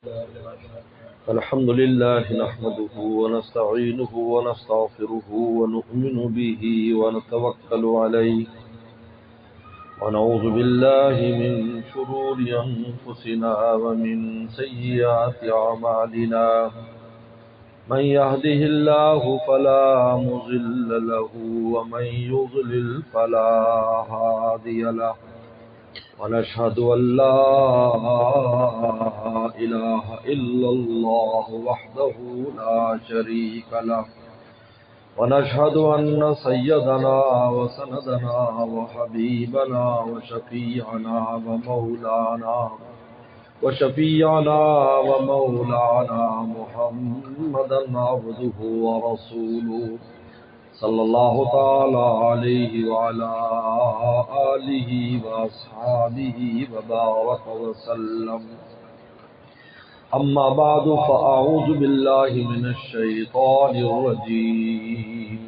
الحمد لله نحمده ونستعينه ونستغفره ونؤمن به ونتوكل عليه ونعوذ بالله من شرور أنفسنا ومن سيئات أعمالنا من يهده الله فلا مضل له ومن يضلل فلا هادي له ونشهد أن لا إله إلا الله وحده لا شريك له ونشهد أن سيدنا وسندنا وحبيبنا وشفيعنا ومولانا محمدا عبده ورسوله صلى الله تعالى عليه وعلى آله وأصحابه وبارك وسلم. أما بعد فأعوذ بالله من الشيطان الرجيم.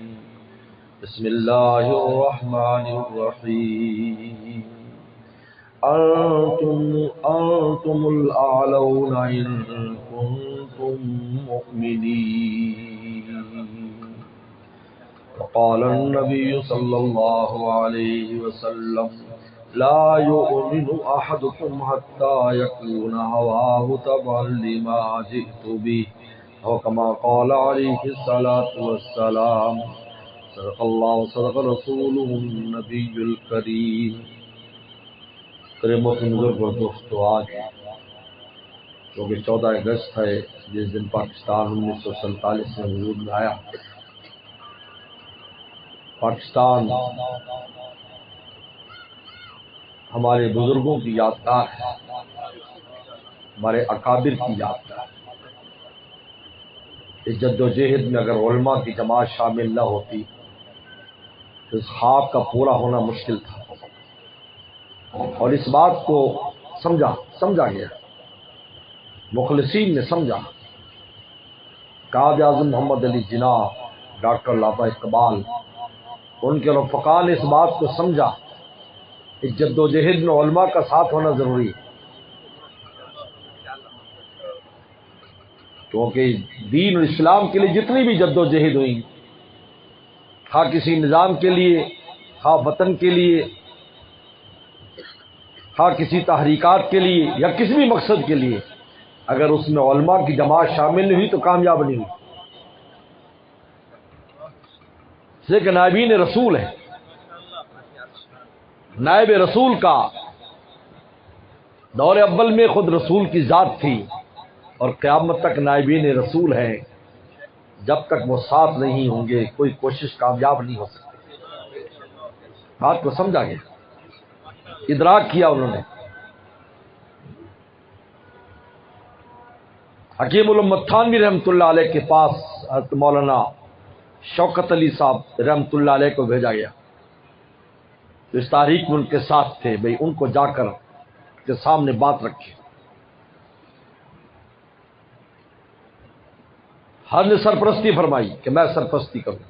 بسم الله الرحمن الرحيم. أنتم الأعلون إن كنتم مؤمنين. وقال النبي صلى الله عليه وسلم لا يؤمن أحدكم حتى يكون هواه تبعا لما جئت به أو كما قال عليه الصلاة والسلام. صدق الله وصدق رسوله النبي الكريم. بزرگ اور دوستو، آج چونکہ 14 اگست ہے، جس دن پاکستان 1947 میں وجود میں آیا، پاکستان ہمارے بزرگوں کی یادگار ہے، ہمارے اکابر کی یادگار. اس جد و جہد میں اگر علماء کی جماعت شامل نہ ہوتی تو اس خواب کا پورا ہونا مشکل تھا. اور اس بات کو سمجھا گیا، مخلصین نے سمجھا. قائد اعظم محمد علی جناح، ڈاکٹر لابا اقبال، ان کے رفقا نے اس بات کو سمجھا. اس جد و جہد میں علماء کا ساتھ ہونا ضروری ہے، کیونکہ دین اور اسلام کے لیے جتنی بھی جد و جہد ہوئی، خواہ کسی نظام کے لیے، خواہ وطن کے لیے، خواہ کسی تحریکات کے لیے یا کسی بھی مقصد کے لیے، اگر اس میں علماء کی جماعت شامل نہیں ہوئی تو کامیاب نہیں ہوئی. کہ نائبین رسول ہے، نائب رسول کا دور اول میں خود رسول کی ذات تھی، اور قیامت تک نائبین رسول ہیں. جب تک وہ ساتھ نہیں ہوں گے کوئی کوشش کامیاب نہیں ہو سکتی. بات کو سمجھا گیا، ادراک کیا انہوں نے. حکیم الامت تھانوی رحمۃ اللہ علیہ کے پاس حضرت مولانا شوکت علی صاحب رحمۃ اللہ علیہ کو بھیجا گیا. تو اس تاریخ میں ان کے ساتھ تھے، بھئی ان کو جا کر کے سامنے بات رکھی. ہر نے سرپرستی فرمائی کہ میں سرپرستی کروں.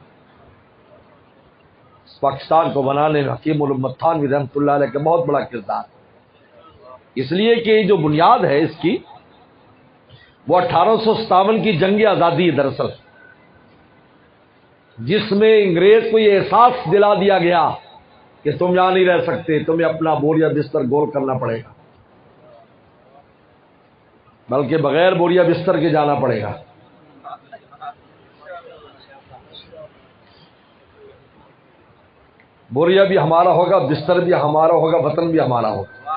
پاکستان کو بنانے میں حکیم الامت تھانوی رحمۃ اللہ علیہ کا بہت بڑا کردار، اس لیے کہ جو بنیاد ہے اس کی وہ 1857 کی جنگ آزادی ہے دراصل، جس میں انگریز کو یہ احساس دلا دیا گیا کہ تم یہاں نہیں رہ سکتے، تمہیں اپنا بوریا بستر گول کرنا پڑے گا، بلکہ بغیر بوریا بستر کے جانا پڑے گا. بوریا بھی ہمارا ہوگا، بستر بھی ہمارا ہوگا، وطن بھی ہمارا ہوگا.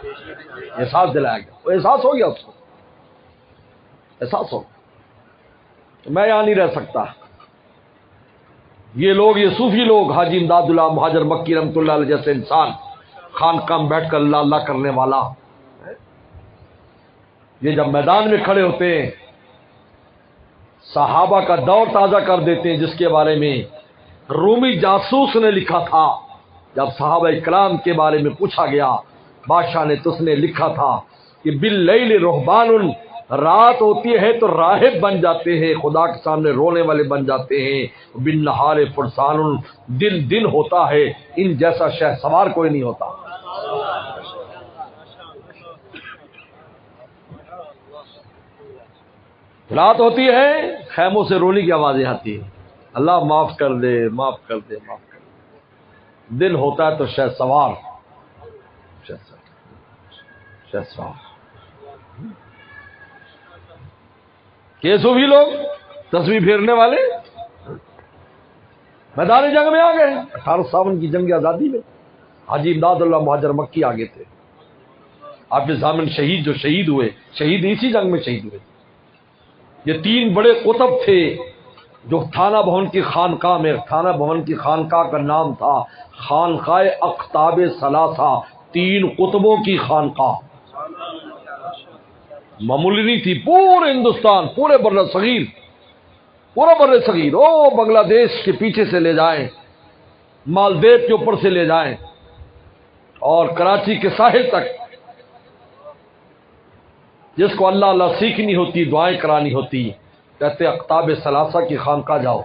احساس دلایا گیا، وہ احساس ہو گیا، اس کو احساس ہو گیا میں یہاں نہیں رہ سکتا. یہ لوگ، یہ صوفی لوگ، حاجی امداد اللہ مہاجر مکی رحمۃ اللہ علیہ جیسے انسان، خانقاہ میں بیٹھ کر اللہ اللہ کرنے والا، یہ جب میدان میں کھڑے ہوتے ہیں صحابہ کا دور تازہ کر دیتے ہیں، جس کے بارے میں رومی جاسوس نے لکھا تھا. جب صحابہ کرام کے بارے میں پوچھا گیا، بادشاہ نے تس نے لکھا تھا کہ باللیل رہبان، رات ہوتی ہے تو راہب بن جاتے ہیں، خدا کے سامنے رونے والے بن جاتے ہیں. بالنہار فرسان، دن ہوتا ہے، ان جیسا شہ سوار کوئی نہیں ہوتا. رات ہوتی ہے خیموں سے رونے کی آوازیں آتی ہیں، اللہ معاف کر دے، معاف کر دے، معاف کر دے۔ دن ہوتا ہے تو شہ سوار، شہ سوار کیسو بھی لوگ تسبیح پھیرنے والے میدان جنگ میں آ گئے۔ 1857 کی جنگ آزادی میں حاجی امداد اللہ مہاجر مکی آگے تھے۔ آپ کے ضامن شہید جو شہید ہوئے، شہید اسی جنگ میں شہید ہوئے۔ یہ تین بڑے قطب تھے جو تھانہ بھون کی خانقاہ میں، تھانہ بھون کی خانقاہ کا نام تھا خانقاہ اقطاب ثلاثہ، تین قطبوں کی خانقاہ، معمولی نہیں تھی۔ پورے ہندوستان، پورے بر صغیر، پورا بر صغیر، او بنگلہ دیش کے پیچھے سے لے جائیں، مالدیپ کے اوپر سے لے جائیں اور کراچی کے ساحل تک، جس کو اللہ اللہ سیکھنی ہوتی، دعائیں کرانی ہوتی، کہتے اقطاب ثلاثہ کی خانقاہ جاؤ۔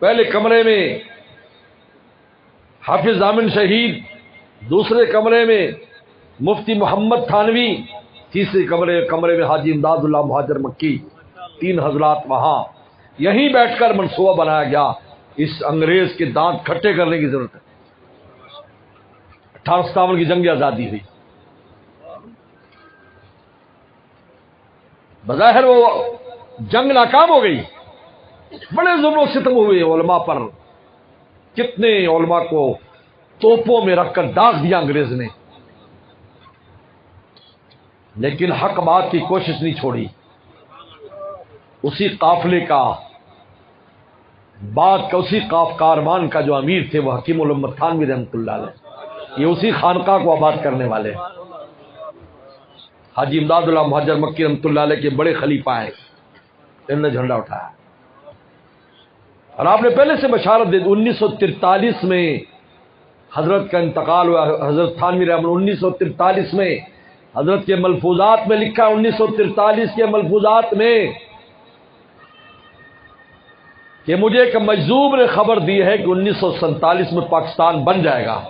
پہلے کمرے میں حافظ ضامن شہید، دوسرے کمرے میں مفتی محمد تھانوی، تیسرے کمرے میں حاجی امداد اللہ مہاجر مکی، تین حضرات وہاں۔ یہیں بیٹھ کر منصوبہ بنایا گیا، اس انگریز کے دانت کھٹے کرنے کی ضرورت ہے۔ 1857 کی جنگ آزادی ہوئی، بظاہر وہ جنگ ناکام ہو گئی، بڑے ظلم و ستم ہوئے علماء پر، کتنے علماء کو توپوں میں رکھ کر داغ دیا انگریز نے، لیکن حق بات کی کوشش نہیں چھوڑی۔ اسی قافلے کا بات کا، اسی کاروان کا جو امیر تھے وہ حکیم الامت تھانوی رحمۃ اللہ علیہ، یہ اسی خانقاہ کو آباد کرنے والے حاجی امداد اللہ مہاجر مکی رحمۃ اللہ علیہ کے بڑے خلیفہ ہیں، انہوں نے جھنڈا اٹھایا۔ اور آپ نے پہلے سے بشارت دی، 1943 میں حضرت کا انتقال ہوا، حضرت تھانوی رحمۃ اللہ 1943 میں، حضرت کے ملفوظات میں لکھا، 1943 کے ملفوظات میں کہ مجھے ایک مجذوب نے خبر دی ہے کہ 1947 میں پاکستان بن جائے گا۔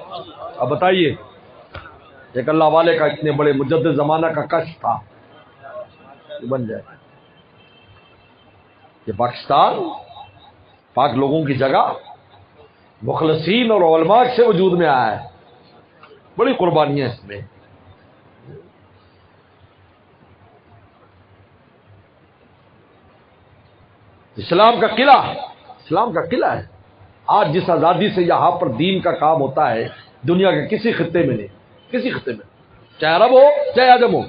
اب بتائیے، ایک اللہ والے کا اتنے بڑے مجدد زمانہ کا کشف تھا کہ بن جائے گا۔ یہ پاکستان پاک لوگوں کی جگہ مخلصین اور علماء سے وجود میں آیا ہے، بڑی قربانیاں اس میں۔ اسلام کا قلعہ، اسلام کا قلعہ ہے۔ آج جس آزادی سے یہاں پر دین کا کام ہوتا ہے، دنیا کے کسی خطے میں نہیں، کسی خطے میں، چاہے عرب ہو چاہے عجم ہو،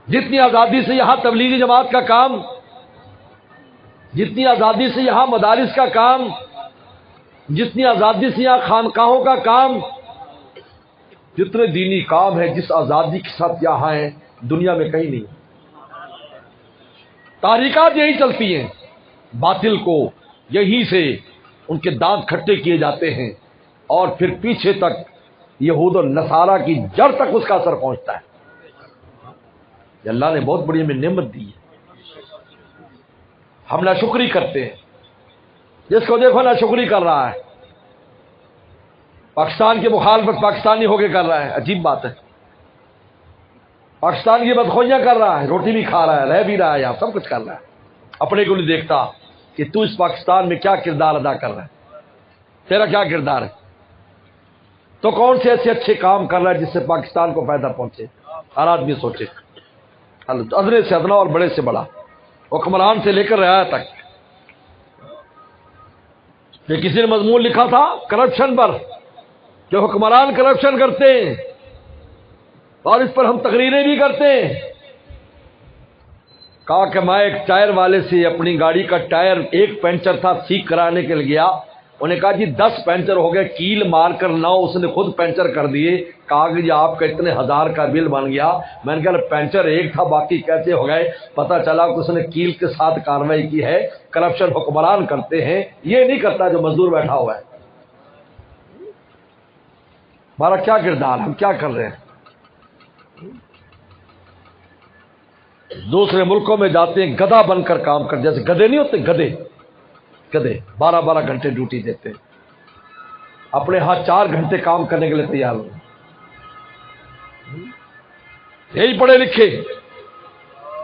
جتنی آزادی سے یہاں تبلیغی جماعت کا کام، جتنی آزادی سے یہاں مدارس کا کام، جتنی آزادی سے یہاں خانقاہوں کا کام، جتنے دینی کام ہیں جس آزادی کے ساتھ یہاں ہیں، دنیا میں کہیں نہیں۔ تحریکات یہی چلتی ہیں، باطل کو یہیں سے ان کے دانت کھٹے کیے جاتے ہیں، اور پھر پیچھے تک یہود اور نصارہ کی جڑ تک اس کا اثر پہنچتا ہے۔ یہ اللہ نے بہت بڑی ہمیں نعمت دی ہے، ہم ناشکری کرتے ہیں۔ جس کو دیکھو ناشکری کر رہا ہے، پاکستان کی مخالفت پاکستانی ہو کے کر رہا ہے، عجیب بات ہے۔ پاکستان کی بدخوئیاں کر رہا ہے، روٹی بھی کھا رہا ہے، رہ بھی رہا ہے، یہاں سب کچھ کر رہا ہے، اپنے کو نہیں دیکھتا کہ تو اس پاکستان میں کیا کردار ادا کر رہا ہے، تیرا کیا کردار ہے، تو کون سے ایسے اچھے کام کر رہا ہے جس سے پاکستان کو فائدہ پہنچے۔ ہر آدمی سوچے، ادنے سے ادنا اور بڑے سے بڑا، حکمران سے لے کر رعایا تک۔ کہ کسی نے مضمون لکھا تھا کرپشن پر، کہ حکمران کرپشن کرتے ہیں اور اس پر ہم تقریریں بھی کرتے ہیں۔ کہا کہ میں ایک ٹائر والے سے اپنی گاڑی کا ٹائر ایک پنچر تھا ٹھیک کرانے کے لیے گیا، انہوں نے کہا جی 10 پنچر ہو گئے، کیل مار کر 9 اس نے خود پنچر کر دیے۔ کہا کہ جی آپ کا اتنے 1000 کا بل بن گیا۔ میں نے کہا پنچر ایک تھا، باقی کیسے ہو گئے؟ پتہ چلا کہ اس نے کیل کے ساتھ کارروائی کی ہے۔ کرپشن حکمران کرتے ہیں، یہ نہیں کرتا جو مزدور بیٹھا ہوا ہے۔ ہمارا کیا کردار، ہم کیا کر رہے ہیں؟ دوسرے ملکوں میں جاتے ہیں گدھا بن کر کام کر، جیسے گدھے نہیں ہوتے، گدھے 12 گھنٹے ڈیوٹی دیتے، اپنے ہاں 4 گھنٹے کام کرنے کے لیے تیار ہو۔ یہی پڑھے لکھے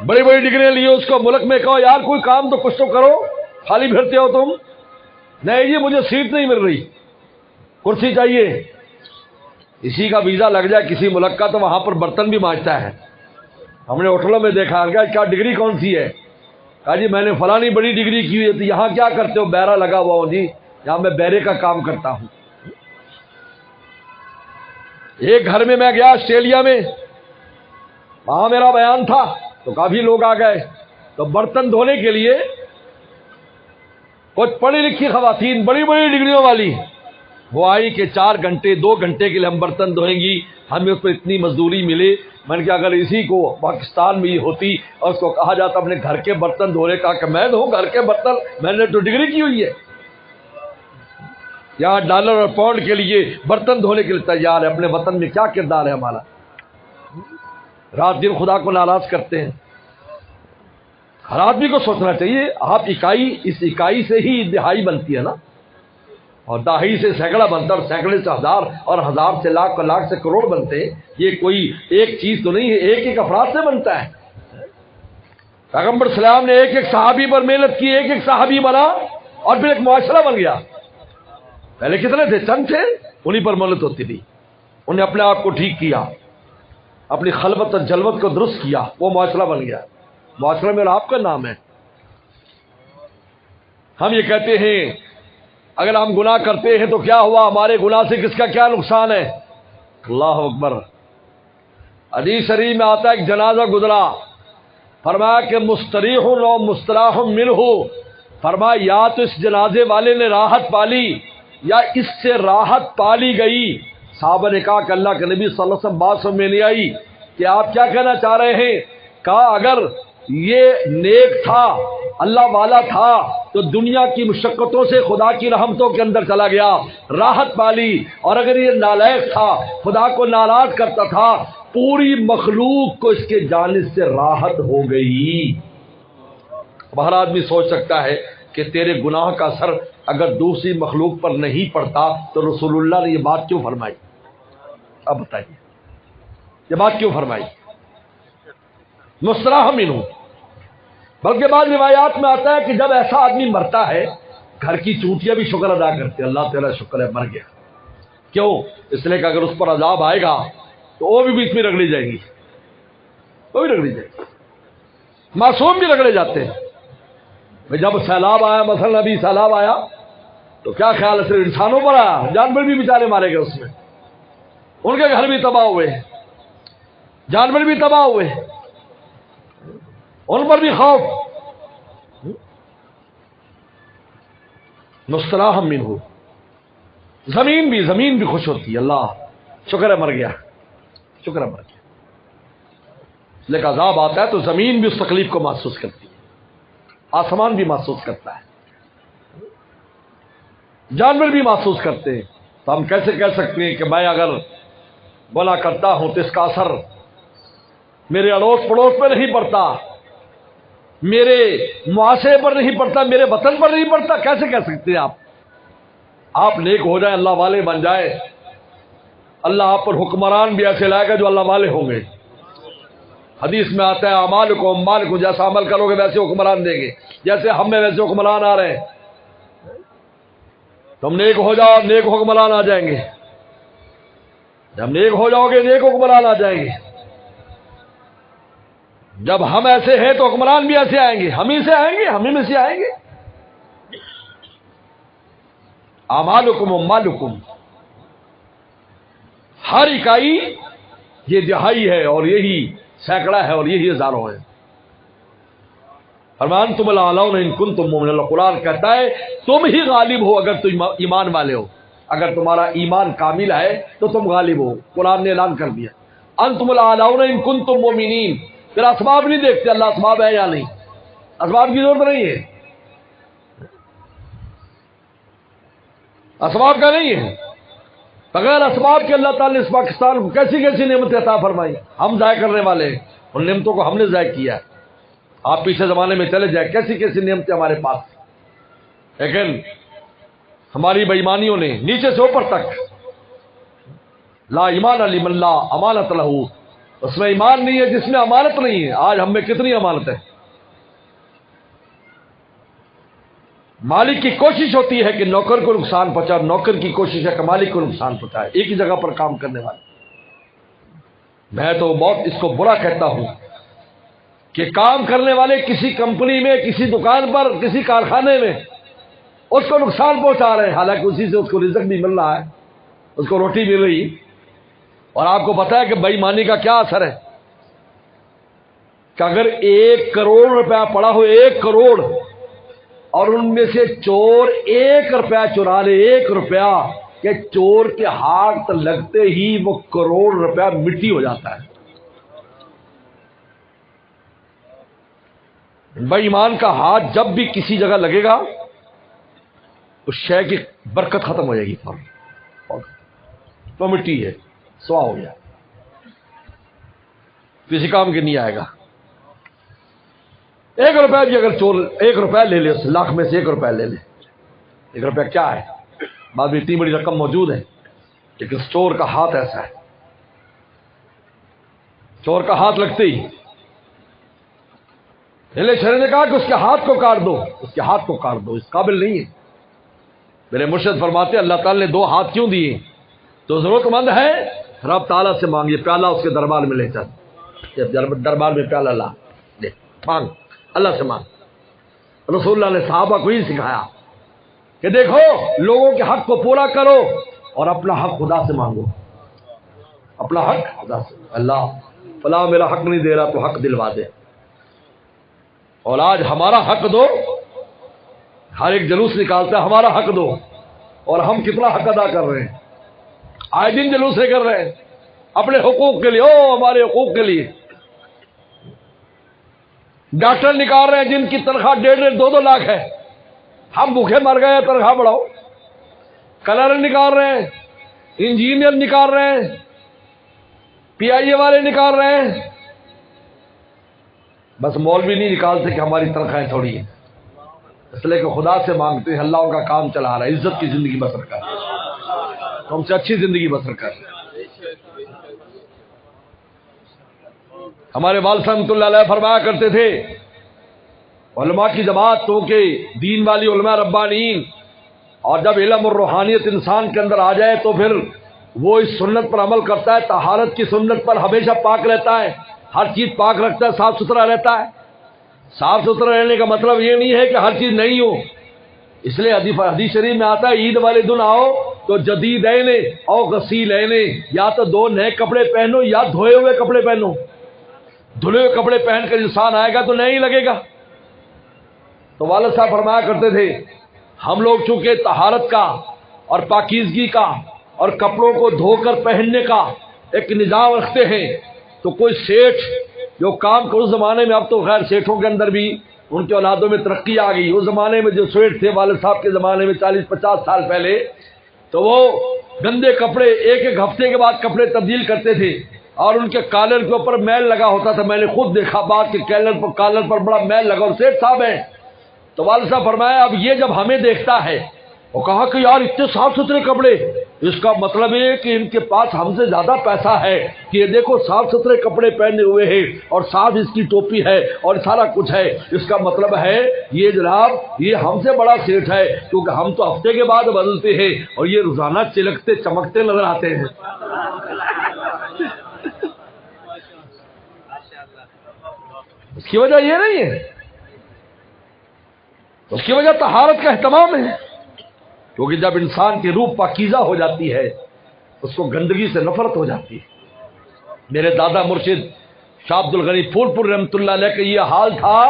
بڑی بڑی ڈگریاں لیے اس کو ملک میں کہو یار کوئی کام تو کچھ تو کرو، خالی پھرتے ہو تم. نہیں جی مجھے سیٹ نہیں مل رہی، کرسی چاہیے. اسی کا ویزا لگ جائے کسی ملک کا تو وہاں پر برتن بھی مانجتا ہے. ہم نے ہوٹلوں میں دیکھا کیا ڈگری کون سی ہے؟ کہا جی میں نے فلانی بڑی ڈگری کی ہوئی ہے. تو یہاں کیا کرتے ہو؟ بیرا لگا ہوا ہوں جی، یہاں میں بیرے کا کام کرتا ہوں. ایک گھر میں گیا آسٹریلیا میں، وہاں میرا بیان تھا تو کافی لوگ آ گئے. تو برتن دھونے کے لیے کچھ پڑھی لکھی خواتین بڑی بڑی ڈگریوں والی وہ آئی کہ 4 گھنٹے 2 گھنٹے کے لیے ہم برتن دھوئیں گی، ہمیں اس پہ اتنی مزدوری ملے. میں نے کہا اگر اسی کو پاکستان میں یہ ہوتی اور اس کو کہا جاتا اپنے گھر کے برتن دھونے کا کہ میں دھوں گھر کے برتن، میں نے تو ڈگری کی ہوئی ہے. یہاں ڈالر اور پاؤنڈ کے لیے برتن دھونے کے لیے تیار ہے. اپنے وطن میں کیا کردار ہے ہمارا؟ رات دن خدا کو ناراض کرتے ہیں. ہر آدمی کو سوچنا چاہیے آپ اس اکائی سے ہی دہائی بنتی ہے نا، اور دہائی سے سینکڑا بنتا ہے، اور سینکڑے سے ہزار، اور ہزار سے لاکھ، اور لاکھ سے کروڑ بنتے ہیں. یہ کوئی ایک چیز تو نہیں ہے، ایک ایک افراد سے بنتا ہے. پیغمبر اسلام نے ایک ایک صحابی پر محنت کی، ایک ایک صحابی بنا اور پھر ایک معاشرہ بن گیا. پہلے کتنے تھے؟ چند تھے، انہی پر محنت ہوتی تھی. انہیں اپنے آپ کو ٹھیک کیا، اپنی خلوت اور جلوت کو درست کیا، وہ معاشرہ بن گیا. معاشرہ میں آپ کا نام ہے. ہم یہ کہتے ہیں اگر ہم گناہ کرتے ہیں تو کیا ہوا، ہمارے گناہ سے کس کا کیا نقصان ہے؟ اللہ اکبر. حدیث شریف میں آتا ہے ایک جنازہ گزرا، فرمایا کہ مستریح و مستراح منہ، فرمایا یا تو اس جنازے والے نے راحت پالی یا اس سے راحت پالی گئی. صحابہ نے کہا کہ اللہ کے نبی صلی اللہ علیہ وسلم بات سمجھ میں نہیں آئی کہ آپ کیا کہنا چاہ رہے ہیں؟ کہا اگر یہ نیک تھا، اللہ والا تھا تو دنیا کی مشقتوں سے خدا کی رحمتوں کے اندر چلا گیا، راحت پالی. اور اگر یہ نالائق تھا، خدا کو ناراض کرتا تھا، پوری مخلوق کو اس کے جانب سے راحت ہو گئی. ہر آدمی سوچ سکتا ہے کہ تیرے گناہ کا اثر اگر دوسری مخلوق پر نہیں پڑتا تو رسول اللہ نے یہ بات کیوں فرمائی؟ اب بتائیے یہ بات کیوں فرمائی؟ مستراح منہ. بلکہ بعض روایات میں آتا ہے کہ جب ایسا آدمی مرتا ہے، گھر کی چونٹیاں بھی شکر ادا کرتے ہیں، اللہ تعالیٰ شکر ہے مر گیا. کیوں؟ اس لیے کہ اگر اس پر عذاب آئے گا تو وہ بھی بیچ میں رگڑی جائے گی، وہ بھی رگڑی جائے گی. معصوم بھی رگڑے جاتے ہیں. جب سیلاب آیا، مثلا ابھی سیلاب آیا تو کیا خیال ہے صرف انسانوں پر آیا؟ جانور بھی بیچارے مارے گئے اس میں، ان کے گھر بھی تباہ ہوئے، جانور بھی تباہ ہوئے، ان پر بھی خوف. مستراح منہ. زمین بھی خوش ہوتی ہے، اللہ شکر ہے مر گیا، شکر ہے مر گیا. اس لیے کہ عذاب آتا ہے تو زمین بھی اس تکلیف کو محسوس کرتی ہے، آسمان بھی محسوس کرتا ہے، جانور بھی محسوس کرتے ہیں. تو ہم کیسے کہہ سکتے ہیں کہ میں اگر گناہ کرتا ہوں تو اس کا اثر میرے اڑوس پڑوس پہ نہیں پڑتا، میرے معاشرے پر نہیں پڑتا، میرے وطن پر نہیں پڑتا؟ کیسے کہہ سکتے ہیں آپ؟ آپ نیک ہو جائیں، اللہ والے بن جائیں، اللہ آپ پر حکمران بھی ایسے لائے گا جو اللہ والے ہوں گے. حدیث میں آتا ہے اعمالکم مالکم، جیسا عمل کرو گے ویسے حکمران دیں گے، جیسے ہم میں ویسے حکمران آ رہے ہیں. تم نیک ہو جاؤ، نیک حکمران آ جائیں گے. جب نیک ہو جاؤ گے نیک حکمران آ جائیں گے. جب ہم ایسے ہیں تو حکمران بھی ایسے آئیں گے، ہم ہی سے آئیں گے، ہم ہی میں سے آئیں گے. اعمالکم مالکم، ہر اکائی یہ دہائی ہے اور یہی سینکڑا ہے اور یہی ہزاروں ہے. فرمان تم الاعلون ان کنتم مؤمنین. اللہ قرآن کہتا ہے تم ہی غالب ہو اگر تم ایمان والے ہو، اگر تمہارا ایمان کامل ہے تو تم غالب ہو. قرآن نے اعلان کر دیا انتم الاعلون ان کنتم مؤمنین. پھر اسباب نہیں دیکھتے اللہ اسباب ہے یا نہیں، اسباب کی ضرورت نہیں ہے، اسباب کا نہیں ہے. بغیر اسباب کے اللہ تعالیٰ نے اس پاکستان کو کیسی کیسی نعمتیں عطا فرمائی. ہم ضائع کرنے والے ہیں، ان نعمتوں کو ہم نے ضائع کیا ہے. آپ پیچھے زمانے میں چلے جائیں کیسی کیسی نعمتیں ہمارے پاس، لیکن ہماری بےایمانیوں نے نیچے سے اوپر تک لا ایمان لمن لا امانت لہ، اس میں ایمان نہیں ہے جس میں امانت نہیں ہے. آج ہم میں کتنی امانت ہے. مالک کی کوشش ہوتی ہے کہ نوکر کو نقصان پہنچائے، نوکر کی کوشش ہے کہ مالک کو نقصان پہنچائے، ایک ہی جگہ پر کام کرنے والے. میں تو بہت اس کو برا کہتا ہوں کہ کام کرنے والے کسی کمپنی میں، کسی دکان پر، کسی کارخانے میں اس کو نقصان پہنچا رہے ہیں، حالانکہ اسی سے اس کو رزق بھی مل رہا ہے، اس کو روٹی مل رہی. اور آپ کو پتا ہے کہ بے ایمانی کا کیا اثر ہے کہ اگر 1 کروڑ روپیہ پڑا ہو، 1 کروڑ، اور ان میں سے چور 1 روپیہ چرا لے، 1 روپیہ، کہ چور کے ہاتھ لگتے ہی وہ کروڑ روپیہ مٹی ہو جاتا ہے. بے ایمان کا ہاتھ جب بھی کسی جگہ لگے گا اس شے کی برکت ختم ہو جائے گی، تو مٹی ہے، سوا ہو گیا، کسی کام کے نہیں آئے گا. 1 روپیہ بھی اگر چور 1 روپیہ لے لے، اس لاکھ میں سے 1 روپیہ لے لے، 1 روپیہ کیا ہے؟ بعد میں اتنی بڑی رقم موجود ہے، لیکن چور کا ہاتھ ایسا ہے، چور کا ہاتھ لگتے ہی شریع نے کہا کہ اس کے ہاتھ کو کاٹ دو، اس کے ہاتھ کو کاٹ دو، اس قابل نہیں ہے. میرے مرشد فرماتے ہیں اللہ تعالی نے 2 ہاتھ کیوں دیے؟ تو ضرورت مند ہے رب تعالیٰ سے مانگیے، پیالہ اس کے دربار میں لے چل، دربار میں پیالہ لا دے، مانگ، اللہ سے مانگ. رسول اللہ نے صحابہ کو ہی سکھایا کہ دیکھو لوگوں کے حق کو پورا کرو اور اپنا حق خدا سے مانگو، اپنا حق خدا سے. اللہ فلاں میرا حق نہیں دے رہا تو حق دلوا دے. اور آج ہمارا حق دو، ہر ایک جلوس نکالتا ہے ہمارا حق دو، اور ہم کتنا حق ادا کر رہے ہیں، آئے دن جلوس سے کر رہے ہیں اپنے حقوق کے لیے، او ہمارے حقوق کے لیے. ڈاکٹر نکال رہے ہیں جن کی تنخواہ 1.5 2 لاکھ ہے، ہم بھوکے مر گئے، تنخواہ بڑھاؤ. کلر نکال رہے ہیں، انجینئر نکال رہے ہیں، پی آئی اے والے نکال رہے ہیں، بس مولوی نہیں نکالتے کہ ہماری تنخواہیں تھوڑی ہیں، اس لیے کہ خدا سے مانگتے ہیں، اللہ ان کا کام چلا رہا ہے، عزت کی زندگی بسر کر، ہم سے اچھی زندگی بسر کر. ہمارے والد رحمۃ اللہ علیہ فرمایا کرتے تھے علماء کی جماعت تو کہ دین والی علماء ربانیین، اور جب علم اور روحانیت انسان کے اندر آ جائے تو پھر وہ اس سنت پر عمل کرتا ہے، طہارت کی سنت پر ہمیشہ پاک رہتا ہے، ہر چیز پاک رکھتا ہے، صاف ستھرا رہتا ہے. صاف ستھرا رہنے کا مطلب یہ نہیں ہے کہ ہر چیز نہیں ہو، اس لیے حدیث شریف میں آتا ہے عید والے دن آؤ تو جدید اینے او غسیل اینے، یا تو 2 نئے کپڑے پہنو یا دھوئے ہوئے کپڑے پہنو. دھلے ہوئے کپڑے پہن کر انسان آئے گا تو نہیں لگے گا. تو والد صاحب فرمایا کرتے تھے ہم لوگ چونکہ طہارت کا اور پاکیزگی کا اور کپڑوں کو دھو کر پہننے کا ایک نظام رکھتے ہیں، تو کوئی سیٹھ جو کام کو اس زمانے میں، اب تو خیر سیٹھوں کے اندر بھی ان کے اولادوں میں ترقی آ گئی، اس زمانے میں جو سیٹھ تھے والد صاحب کے زمانے میں 40-50 سال پہلے، تو وہ گندے کپڑے 1 ہفتے کے بعد کپڑے تبدیل کرتے تھے، اور ان کے کالر کے اوپر میل لگا ہوتا تھا. میں نے خود دیکھا بعد کے کالر پر بڑا میل لگا، اور سیٹھ صاحب ہیں. تو والد صاحب فرمایا اب یہ جب ہمیں دیکھتا ہے، وہ کہا کہ یار اتنے صاف ستھرے کپڑے، اس کا مطلب ہے کہ ان کے پاس ہم سے زیادہ پیسہ ہے کہ یہ دیکھو صاف ستھرے کپڑے پہنے ہوئے ہیں اور صاف اس کی ٹوپی ہے اور سارا کچھ ہے. اس کا مطلب ہے یہ جناب یہ ہم سے بڑا سیٹھ ہے، کیونکہ ہم تو ہفتے کے بعد بدلتے ہیں اور یہ روزانہ چلکتے چمکتے نظر آتے ہیں. اس کی وجہ یہ نہیں ہے، اس کی وجہ طہارت کا اہتمام ہے، کیونکہ جب انسان کی روح پاکیزہ ہو جاتی ہے اس کو گندگی سے نفرت ہو جاتی ہے. میرے دادا مرشد شاہ عبد الغنی پھول پور رحمۃ اللہ علیہ کا یہ حال تھا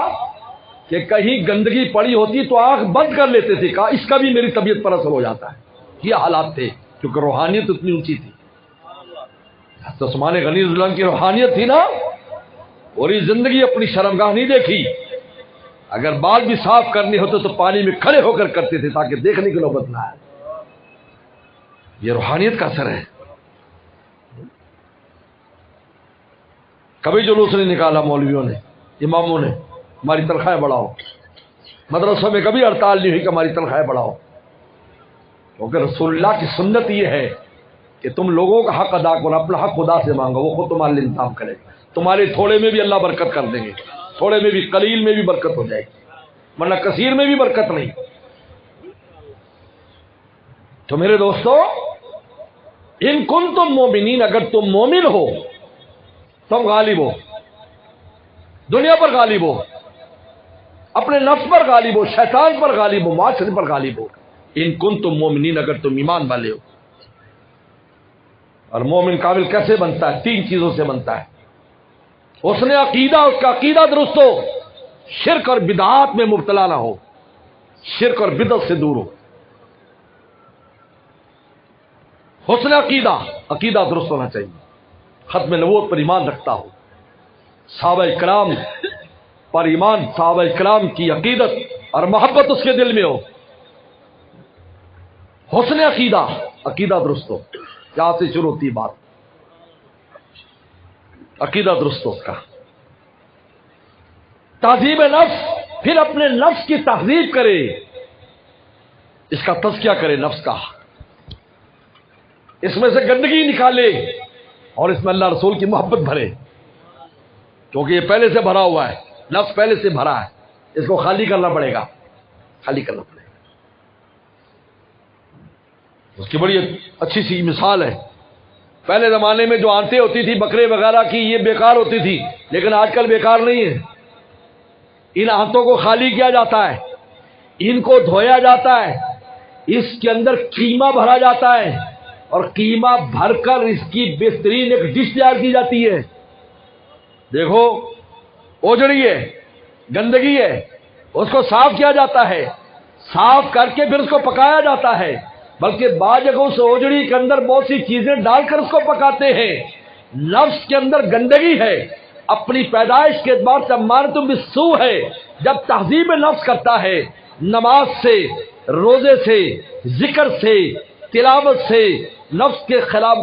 کہ کہیں گندگی پڑی ہوتی تو آنکھ بند کر لیتے تھے، کہا اس کا بھی میری طبیعت پر اثر ہو جاتا ہے. یہ حالات تھے کیونکہ روحانیت اتنی اونچی تھی. عثمان غنی رضی اللہ عنہ کی روحانیت تھی نا، پوری زندگی اپنی شرمگاہ نہیں دیکھی. اگر بال بھی صاف کرنے ہوتے تو پانی میں کھڑے ہو کر کرتے تھے تاکہ دیکھنے کی نوبت نہ آئے. یہ روحانیت کا اثر ہے. کبھی جلوس نہیں نکالا مولویوں نے، اماموں نے ہماری تنخواہیں بڑھاؤ. مدرسوں میں کبھی ہڑتال نہیں ہوئی کہ ہماری تنخواہیں بڑھاؤ، کیونکہ رسول اللہ کی سنت یہ ہے کہ تم لوگوں کا حق ادا کرو، اپنا حق خدا سے مانگو، وہ خود تمہارے لیے انتظام کرے گا. تمہارے تھوڑے میں بھی اللہ برکت کر دیں گے، تھوڑے میں بھی، قلیل میں بھی برکت ہو جائے گی، ورنہ کثیر میں بھی برکت نہیں۔ تو میرے دوستو، ان کنتم مومنین، اگر تم مومن ہو، تم غالب ہو، دنیا پر غالب ہو، اپنے نفس پر غالب ہو، شیطان پر غالب ہو، معاشرے پر غالب ہو۔ ان کنتم مومنین، اگر تم ایمان والے ہو۔ اور مومن کامل کیسے بنتا ہے؟ تین چیزوں سے بنتا ہے۔ اس نے عقیدہ، اس کا عقیدہ درست ہو، شرک اور بدعات میں مبتلا نہ ہو، شرک اور بدعت سے دور ہو۔ حسن عقیدہ، عقیدہ درست ہونا چاہیے، ختم نبوت پر ایمان رکھتا ہو، صحابہ کرام پر ایمان، صحابہ کرام کی عقیدت اور محبت اس کے دل میں ہو۔ حسن عقیدہ، عقیدہ درست ہو، یہاں سے شروع ہوتی بات، عقیدہ درست ہو اس کا۔ تہذیب نفس، پھر اپنے نفس کی تہذیب کرے، اس کا تزکیہ کرے نفس کا، اس میں سے گندگی نکالے اور اس میں اللہ رسول کی محبت بھرے، کیونکہ یہ پہلے سے بھرا ہوا ہے، نفس پہلے سے بھرا ہے، اس کو خالی کرنا پڑے گا، خالی کرنا پڑے گا۔ اس کی بڑی اچھی سی مثال ہے، پہلے زمانے میں جو آنتیں ہوتی تھی بکرے وغیرہ کی، یہ بیکار ہوتی تھی، لیکن آج کل بیکار نہیں ہے۔ ان آنتوں کو خالی کیا جاتا ہے، ان کو دھویا جاتا ہے، اس کے اندر قیمہ بھرا جاتا ہے، اور قیمہ بھر کر اس کی بہترین ایک ڈش تیار کی جاتی ہے۔ دیکھو، اوجڑی ہے، گندگی ہے، اس کو صاف کیا جاتا ہے، صاف کر کے پھر اس کو پکایا جاتا ہے، بلکہ بعض جگہ اس اوجڑی کے اندر بہت سی چیزیں ڈال کر اس کو پکاتے ہیں۔ نفس کے اندر گندگی ہے، اپنی پیدائش کے اعتبار سے امارۃ بالسوء ہے۔ جب تہذیب نفس کرتا ہے، نماز سے، روزے سے، ذکر سے، تلاوت سے، نفس کے خلاف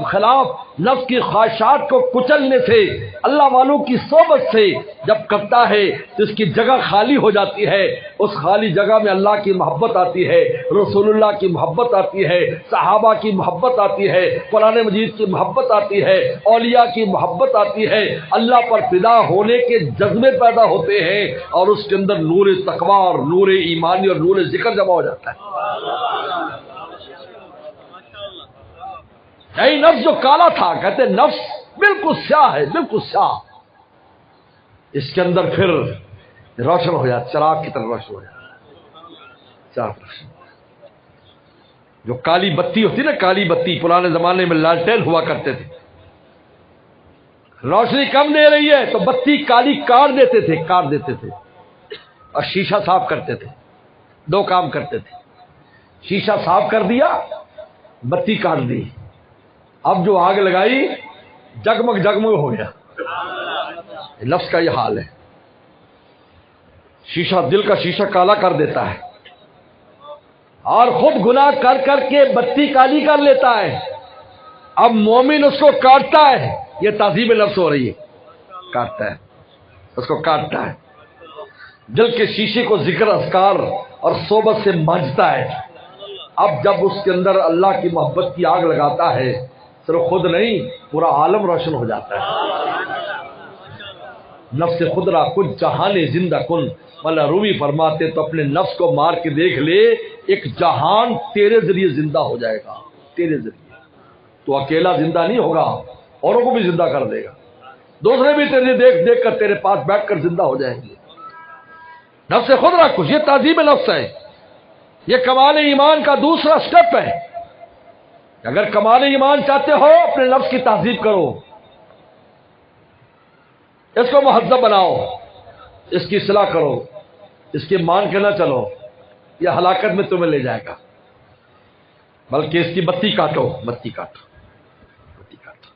نفس کی خواہشات کو کچلنے سے، اللہ والوں کی صحبت سے جب کرتا ہے تو اس کی جگہ خالی ہو جاتی ہے۔ اس خالی جگہ میں اللہ کی محبت آتی ہے، رسول اللہ کی محبت آتی ہے، صحابہ کی محبت آتی ہے، قرآن مجید کی محبت آتی ہے، اولیاء کی محبت آتی ہے، اللہ پر فدا ہونے کے جذبے پیدا ہوتے ہیں، اور اس کے اندر نور تقویٰ اور نور ایمانی اور نور ذکر جمع ہو جاتا ہے۔ یہی نفس جو کالا تھا، کہتے ہیں نفس بالکل سیاہ ہے، بالکل سیاہ، اس کے اندر پھر روشن ہو جاتا، چراغ کی طرح روشن ہو جاتا، چراغ روشن۔ جو کالی بتی ہوتی نا، کالی بتی، پرانے زمانے میں لالٹین ہوا کرتے تھے، روشنی کم دے رہی ہے تو بتی کالی کاٹ دیتے تھے، اور شیشہ صاف کرتے تھے۔ دو کام کرتے تھے، شیشہ صاف کر دیا، بتی کاٹ دی، اب جو آگ لگائی جگمگ جگمگ ہو گیا۔ نفس کا یہ حال ہے، شیشہ، دل کا شیشہ کالا کر دیتا ہے، اور خود گناہ کر کر کے بتی کالی کر لیتا ہے۔ اب مومن اس کو کاٹتا ہے، یہ تہذیب نفس ہو رہی ہے، کاٹتا ہے، اس کو کاٹتا ہے، دل کے شیشے کو ذکر، اذکار اور صحبت سے مانجتا ہے۔ اب جب اس کے اندر اللہ کی محبت کی آگ لگاتا ہے، صرف خود نہیں، پورا عالم روشن ہو جاتا ہے۔ نفس خود را کچھ جہان زندہ کن، مولا رومی فرماتے تو اپنے نفس کو مار کے دیکھ لے، ایک جہان تیرے ذریعے زندہ ہو جائے گا، تیرے ذریعے۔ تو اکیلا زندہ نہیں ہوگا، اوروں کو بھی زندہ کر دے گا، دوسرے بھی تیرے دیکھ دیکھ کر تیرے پاس بیٹھ کر زندہ ہو جائیں گے۔ نفس خود را کچھ، یہ تہذیب نفس ہے، یہ کمال ایمان کا دوسرا سٹیپ ہے۔ اگر کمال ایمان چاہتے ہو، اپنے نفس کی تہذیب کرو، اس کو مہذب بناؤ، اس کی اصلاح کرو، اس کے مان کے نہ چلو، یہ ہلاکت میں تمہیں لے جائے گا، بلکہ اس کی بتی کاٹو، بتی کاٹو، بتی کاٹو،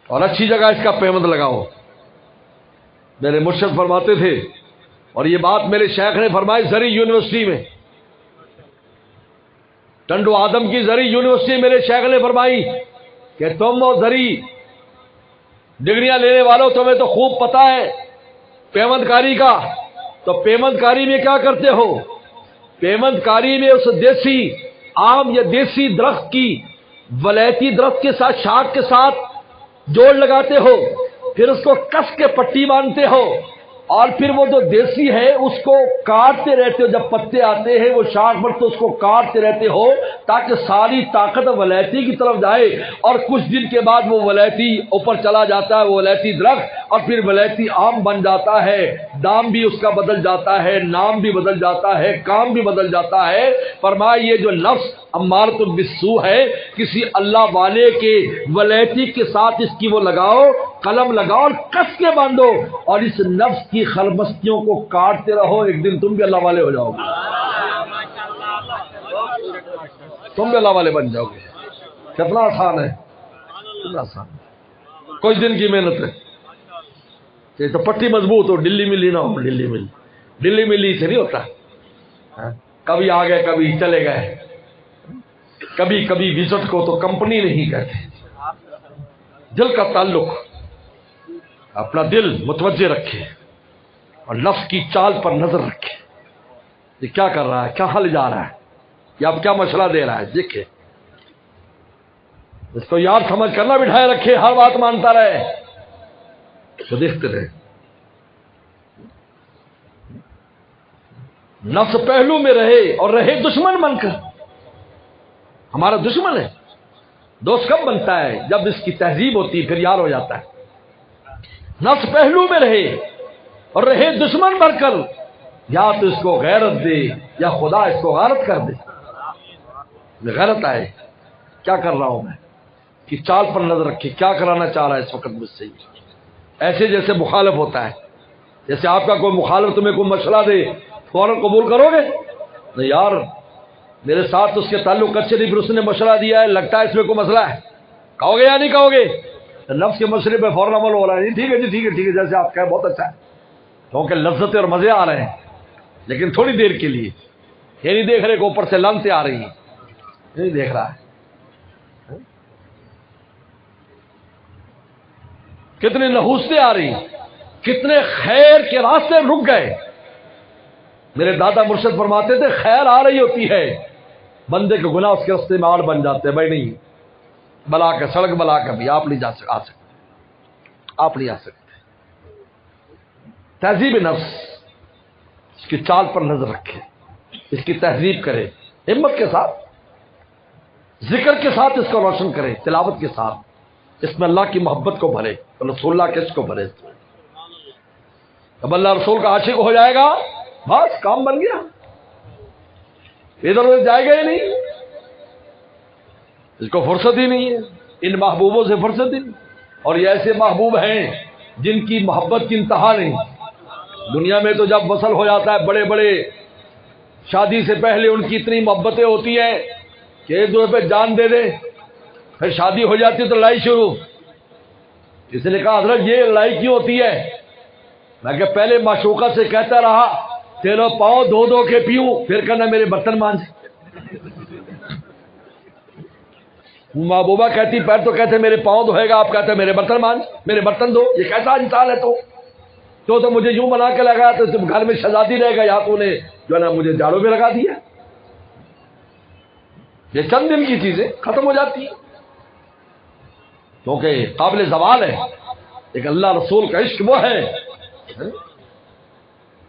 اور اچھی جگہ اس کا پیوند لگاؤ۔ میرے مرشد فرماتے تھے، اور یہ بات میرے شیخ نے فرمائی زرعی یونیورسٹی میں، ٹنڈو آدم کی زرعی یونیورسٹی میرے شیخ نے فرمائی کہ تم اور زرعی ڈگریاں لینے والوں، تمہیں تو خوب پتہ ہے پیوند کاری کا، تو پیوند کاری میں کیا کرتے ہو؟ پیوند کاری میں اس دیسی آم یا دیسی درخت کی ولایتی درخت کے ساتھ، شاخ کے ساتھ جوڑ لگاتے ہو، پھر اس کو کس کے پٹی باندھتے ہو، اور پھر وہ جو دیسی ہے اس کو کاٹتے رہتے ہو، جب پتے آتے ہیں وہ شاخ پر تو اس کو کاٹتے رہتے ہو تاکہ ساری طاقت ولیتی کی طرف جائے، اور کچھ دن کے بعد وہ ولیتی اوپر چلا جاتا ہے، وہ ولیتی درخت، اور پھر ولیتی آم بن جاتا ہے، دام بھی اس کا بدل جاتا ہے، نام بھی بدل جاتا ہے، کام بھی بدل جاتا ہے۔ فرمایا یہ جو نفس امارۃ بالسوء ہے، کسی اللہ والے کے ولیتی کے ساتھ اس کی وہ لگاؤ، قلم لگاؤ اور کس کے باندھو، اور اس نفس کی خرمستیوں کو کاٹتے رہو، ایک دن تم بھی اللہ والے ہو جاؤ گے، تم بھی اللہ والے بن جاؤ گے۔ کتنا آسان ہے، کتنا آسان، کچھ دن کی محنت ہے۔ یہ تو پٹی مضبوط ہو، دلی ملی نہ ہو، دلی ملی سے نہیں ہوتا، کبھی آ گئے کبھی چلے گئے، کبھی کبھی وزٹ کو تو کمپنی نہیں کہتے۔ دل کا تعلق، اپنا دل متوجہ رکھے اور نفس کی چال پر نظر رکھے، یہ کیا کر رہا ہے، کیا حل جا رہا ہے، یہ اب کیا مشورہ دے رہا ہے، دیکھے اس کو یاد سمجھ کرنا بٹھائے رکھے، ہر بات مانتا رہے تو دیکھتے رہے۔ نفس پہلو میں رہے اور رہے دشمن بن کر، ہمارا دشمن ہے۔ دوست کب بنتا ہے؟ جب اس کی تہذیب ہوتی ہے، پھر یار ہو جاتا ہے۔ نفس پہلو میں رہے اور رہے دشمن بن کر، یا تو اس کو غیرت دے یا خدا اس کو غارت کر دے۔ غیرت آئے، کیا کر رہا ہوں میں، کہ چال پر نظر رکھے، کیا کرانا چاہ رہا ہے اس وقت مجھ سے۔ ایسے جیسے مخالف ہوتا ہے، جیسے آپ کا کوئی مخالف تمہیں کوئی مشورہ دے فوراً قبول کرو گے؟ نہیں یار، میرے ساتھ اس کے تعلق اچھے نہیں، پھر اس نے مشورہ دیا ہے، لگتا ہے اس میں کوئی مسئلہ ہے، کہو گے یا نہیں کہو گے؟ نفس کے مشورے پہ فوراً عمل ہو رہا ہے، ٹھیک ہے جی، ٹھیک ہے ٹھیک ہے، جیسے آپ کہیں بہت اچھا ہے، کیونکہ لذتیں اور مزے آ رہے ہیں، لیکن تھوڑی دیر کے لیے۔ یہ نہیں دیکھ رہے کہ اوپر سے لانتیں آ رہی ہیں، نہیں دیکھ رہا ہے۔ کتنے نحوستیں آ رہی، کتنے خیر کے راستے رک گئے۔ میرے دادا مرشد فرماتے تھے خیر آ رہی ہوتی ہے، بندے کے گناہ اس کے راستے میں آڑ بن جاتے ہیں، بھائی نہیں بلا کے، سڑک بلا کے بھی آپ نہیں آ سکتے، آپ نہیں آ سکتے۔ تہذیب نفس، اس کی چال پر نظر رکھے، اس کی تہذیب کرے، ہمت کے ساتھ، ذکر کے ساتھ اس کو روشن کرے، تلاوت کے ساتھ، اس میں اللہ کی محبت کو بھرے، رسول اللہ کے عشق کو بھرے۔ اب اللہ رسول کا عاشق ہو جائے گا، بس کام بن گیا، ادھر ادھر جائے گا ہی نہیں، اس کو فرصت ہی نہیں ہے، ان محبوبوں سے فرصت ہی نہیں۔ اور یہ ایسے محبوب ہیں جن کی محبت کی انتہا نہیں۔ دنیا میں تو جب وصل ہو جاتا ہے، بڑے بڑے شادی سے پہلے ان کی اتنی محبتیں ہوتی ہیں کہ ایک دوسرے پہ جان دے دیں، پھر شادی ہو جاتی ہے تو لڑائی شروع۔ کسی نے کہا حضرت یہ لڑائی کیوں ہوتی ہے؟ میں کہ پہلے معشوقہ سے کہتا رہا تیرے پاؤں دھو دھو کے پیوں، پھر کہنا میرے برتن مانج۔ محبوبہ کہتی پیر تو کہتے میرے پاؤں دھوئے گا، آپ کہتے میرے برتن مانج، میرے برتن دھو۔ یہ کیسا انسان ہے تو مجھے یوں بنا کے لگایا تو تم گھر میں شہزادی رہے گا، یا تو نے جو ہے نا مجھے جاڑوں میں لگا دیا۔ یہ چند دن کی چیزیں ختم ہو جاتی ہیں، کیونکہ قابل زوال ہے۔ ایک اللہ رسول کا عشق وہ ہے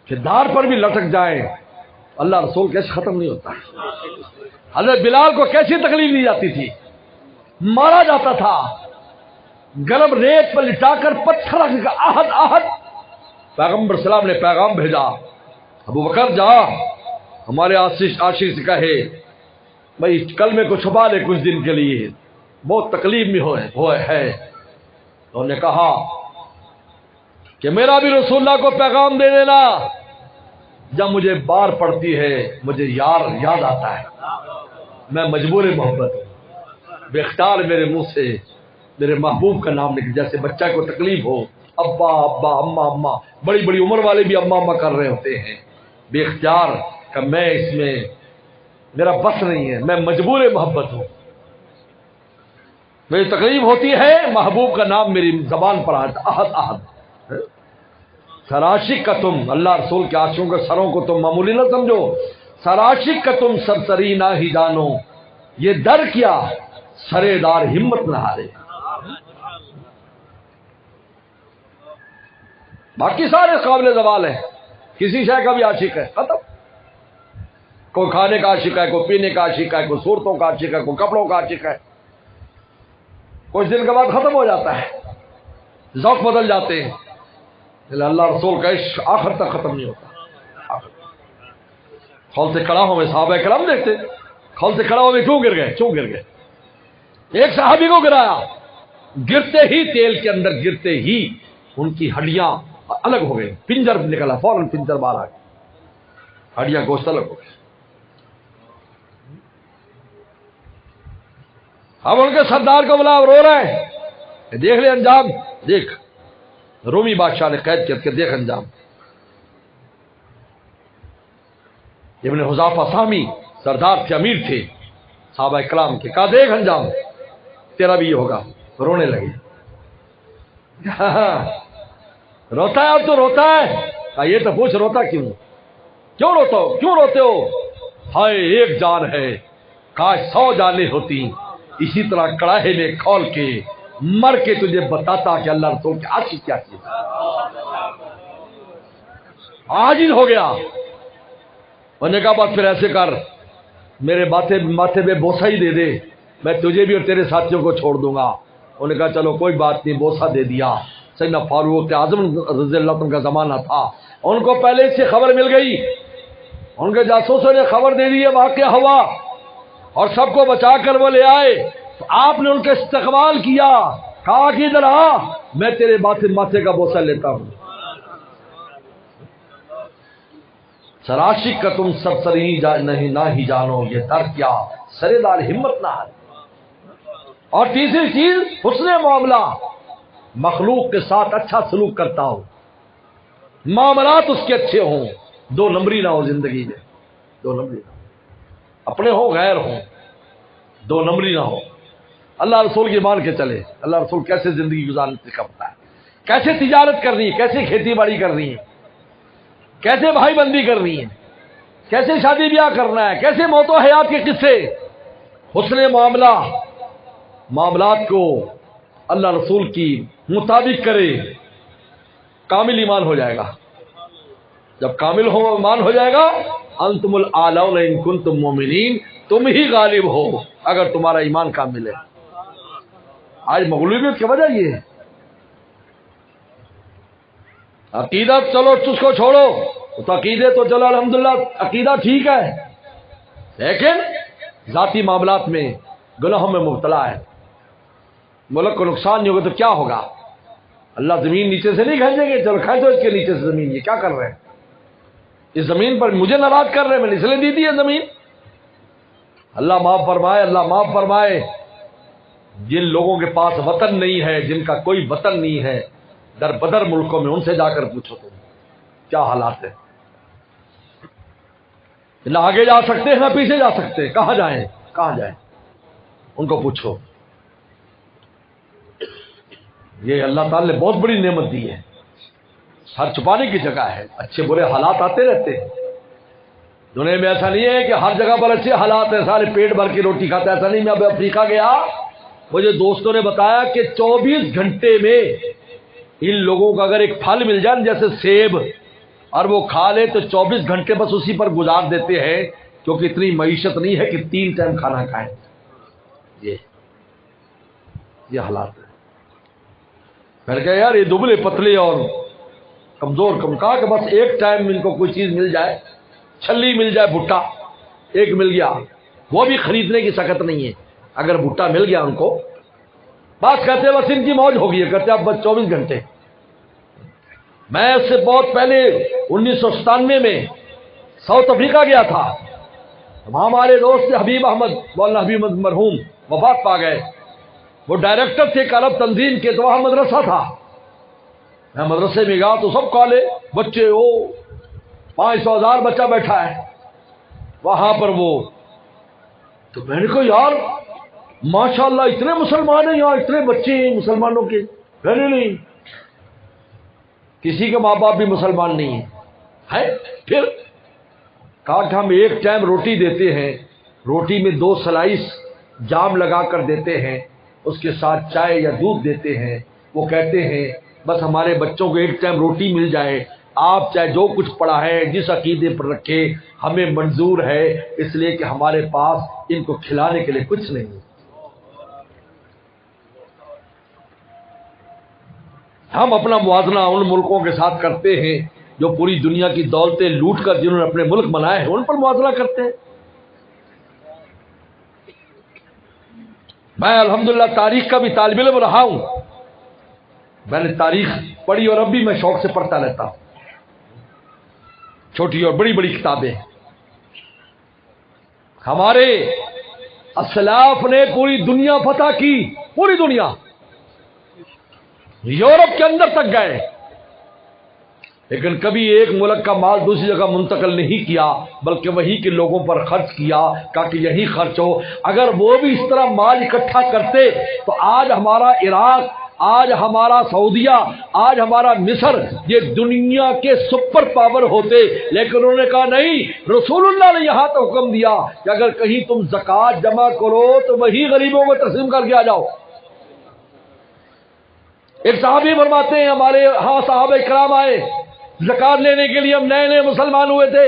کہ دار پر بھی لٹک جائیں، اللہ رسول کا عشق ختم نہیں ہوتا۔ حضرت بلال کو کیسی تکلیف دی جاتی تھی، مارا جاتا تھا، گرم ریت پر لٹا کر پتھر رکھ کر آہد آہد۔ پیغمبر السلام نے پیغام بھیجا، ابو بکر جا ہمارے عاشق سے کہے بھائی کلمے کو چھپا لے کچھ دن کے لیے، بہت تکلیف میں ہوئے ہے۔ انہوں نے کہا کہ میرا بھی رسول اللہ کو پیغام دے دینا، جب مجھے بار پڑتی ہے مجھے یار یاد آتا ہے، میں مجبور محبت ہوں، بے اختیار میرے منہ سے میرے محبوب کا نام نکل، جیسے بچہ کو تکلیف ہو، ابا ابا اماں اماں، بڑی بڑی عمر والے بھی اماں اماں کر رہے ہوتے ہیں، بے اختیار کہ میں اس میں میرا بس نہیں ہے، میں مجبور محبت ہوں، میری تکلیف ہوتی ہے، محبوب کا نام میری زبان پر آتا، احد احد۔ سراشق کا تم، اللہ رسول کے عاشقوں کے سروں کو تم معمولی نہ سمجھو، سراشق کا تم سرسری نہ ہی جانو، یہ در کیا سرے دار ہمت نہ ہارے۔ باقی سارے قابل زوال ہیں، کسی شے کا بھی عاشق ہے، ختم. کوئی کھانے کا عاشق ہے، کوئی پینے کا عاشق ہے، کوئی صورتوں کا عاشق ہے، کوئی کپڑوں کا عاشق ہے. کچھ دن کے بعد ختم ہو جاتا ہے، ذوق بدل جاتے ہیں. اللہ رسول کا عشق آخر تک ختم نہیں ہوتا. کھول سے کھڑا ہوئے صحابہ کرام دیکھتے، کھول سے کھڑا ہوئے کیوں گر گئے. ایک صحابی کو گرایا، گرتے ہی تیل کے اندر گرتے ہی ان کی ہڈیاں الگ ہو گئی، پنجر نکلا، فوراً پنجر باہر آ گیا، ہڈیاں گوشت الگ ہو گئی. اب ان کے سردار کو بلا، رو رہے ہیں، دیکھ لے انجام، دیکھ رومی بادشاہ نے قید کر کے دیکھ انجام. ابن حذافہ سامی سردار تھے، امیر تھے صحابہ کرام کے، کہا دیکھ انجام تیرا بھی یہ ہوگا. رونے لگے. روتا ہے اب تو روتا ہے. یہ تو پوچھ روتا کیوں روتے ہو؟ ہائے ایک جان ہے، کاش 100 جانیں ہوتی، اسی طرح کڑاہے میں کھول کے مر کے تجھے بتاتا کہ اللہ رسول کی عاشق کیا چیز. عاجز ہو گیا. انہوں نے کہا بس پھر ایسے کر، میرے ماتھے پہ بوسہ ہی دے دے، میں تجھے بھی اور تیرے ساتھیوں کو چھوڑ دوں گا. انہوں نے کہا چلو کوئی بات نہیں، بوسہ دے دیا. سیدنا فاروق اعظم رضی اللہ عنہ کا زمانہ تھا، ان کو پہلے اس سے خبر مل گئی، ان کے جاسوسوں نے خبر دے دی واقعہ ہوا اور سب کو بچا کر وہ لے آئے. تو آپ نے ان کا استقبال کیا، کہا کہ ادھر آ، میں تیرے ماتھے کا بوسہ لیتا ہوں. سراشق کا تم سب سر نہیں نہ ہی جانو، یہ در کیا سرے دار ہمت نہ ہے. اور تیسری چیز حسن معاملہ، مخلوق کے ساتھ اچھا سلوک کرتا ہو، معاملات اس کے اچھے ہوں، 2 نمبری نہ ہو زندگی میں، 2 نمبری نہ ہو، اپنے ہو غیر ہوں، 2 نمبری نہ ہو. اللہ رسول کی مان کے چلے. اللہ رسول کیسے زندگی گزارنے کا پتہ ہے، کیسے تجارت کرنی ہے، کیسے کھیتی باڑی کرنی ہے، کیسے بھائی بندی کرنی ہے، کیسے شادی بیاہ کرنا ہے، کیسے موت و حیات کے قصے. حسن معاملہ، معاملات کو اللہ رسول کی مطابق کرے، کامل ایمان ہو جائے گا. جب کامل ایمان ہو جائے گا، انتم الاعلون ان کنتم مومنین، تم ہی غالب ہو اگر تمہارا ایمان کامل ہے. آج مغلوبیت کی وجہ یہ ہے. عقیدہ چلو اس کو چھوڑو، تو عقیدے تو چلو الحمدللہ عقیدہ ٹھیک ہے، لیکن ذاتی معاملات میں گناہوں میں مبتلا ہے. ملک کو نقصان نہیں ہوگا تو کیا ہوگا؟ اللہ زمین نیچے سے نہیں کھینچیں گے، چلو کھینچو اس کے نیچے سے زمین. یہ کیا کر رہے ہیں؟ اس زمین پر مجھے ناراض کر رہے ہیں، میں نے اس لیے دی تھی یہ زمین. اللہ معاف فرمائے، اللہ معاف فرمائے. جن لوگوں کے پاس وطن نہیں ہے، جن کا کوئی وطن نہیں ہے، در بدر ملکوں میں ان سے جا کر پوچھو تم کیا حالات ہے. نہ آگے جا سکتے ہیں نہ پیچھے جا سکتے، کہاں جائیں ان کو پوچھو. یہ اللہ تعالی نے بہت بڑی نعمت دی ہے، ہر چھپانے کی جگہ ہے. اچھے برے حالات آتے رہتے ہیں دنیا میں. ایسا نہیں ہے کہ ہر جگہ پر اچھے حالات ہیں، سارے پیٹ بھر کے روٹی کھاتے، ایسا نہیں. میں اب افریقہ گیا، مجھے دوستوں نے بتایا کہ 24 گھنٹے میں ان لوگوں کا اگر ایک پھل مل جائے جیسے سیب، اور وہ کھا لے تو 24 گھنٹے بس اسی پر گزار دیتے ہیں، کیونکہ اتنی معیشت نہیں ہے کہ 3 ٹائم کھانا کھائیں. یہ حالات ہے. پھر کہ یار یہ دبلے پتلے اور کمزور کہا کہ بس ایک ٹائم ان کو کوئی چیز مل جائے، چھلی مل جائے، بھٹا ایک مل گیا، وہ بھی خریدنے کی سخت نہیں ہے. اگر بھٹا مل گیا ان کو بس کہتے بس ان کی موج ہوگی. کہتے اب بس 24 گھنٹے. میں اس سے بہت پہلے 1997 میں ساؤتھ افریقہ گیا تھا. ہمارے دوست حبیب احمد، مولانا حبیب احمد مرحوم وفات پا گئے. وہ ڈائریکٹر تھے ایک عرب تنظیم کے، تو وہاں مدرسہ تھا. میں مدرسے میں گیا تو سب کالے بچے، 500,000 بچہ بیٹھا ہے وہاں پر. وہ تو میں نے کہا یار ماشاءاللہ اتنے مسلمان ہیں یہاں، اتنے بچے ہیں مسلمانوں کے. نہیں کسی کے ماں باپ بھی مسلمان نہیں ہے. پھر کہا کہ ہم ایک ٹائم روٹی دیتے ہیں، روٹی میں 2 سلائس جام لگا کر دیتے ہیں، اس کے ساتھ چائے یا دودھ دیتے ہیں. وہ کہتے ہیں بس ہمارے بچوں کو ایک ٹائم روٹی مل جائے، آپ چاہے جو کچھ پڑھائیں، جس عقیدے پر رکھے، ہمیں منظور ہے، اس لیے کہ ہمارے پاس ان کو کھلانے کے لیے کچھ نہیں۔ ہم اپنا موازنہ ان ملکوں کے ساتھ کرتے ہیں جو پوری دنیا کی دولتیں لوٹ کر جنہوں نے اپنے ملک بنائے ہیں، ان پر موازنہ کرتے ہیں۔ میں الحمدللہ تاریخ کا بھی طالب علم رہا ہوں، میں نے تاریخ پڑھی اور اب بھی میں شوق سے پڑھتا رہتا ہوں، چھوٹی اور بڑی بڑی کتابیں۔ ہمارے اسلاف نے پوری دنیا فتح کی، پوری دنیا، یورپ کے اندر تک گئے، لیکن کبھی ایک ملک کا مال دوسری جگہ منتقل نہیں کیا، بلکہ وہی کے لوگوں پر خرچ کیا تاکہ یہی خرچ ہو۔ اگر وہ بھی اس طرح مال اکٹھا کرتے تو آج ہمارا عراق، آج ہمارا سعودیہ، آج ہمارا مصر یہ دنیا کے سپر پاور ہوتے، لیکن انہوں نے کہا نہیں، رسول اللہ نے یہاں تو حکم دیا کہ اگر کہیں تم زکوٰۃ جمع کرو تو وہی غریبوں کو تقسیم کر کے آ جاؤ۔ ایک صحابی فرماتے ہیں ہمارے ہاں صحابہ کرام آئے زکوٰۃ لینے کے لیے، ہم نئے نئے مسلمان ہوئے تھے،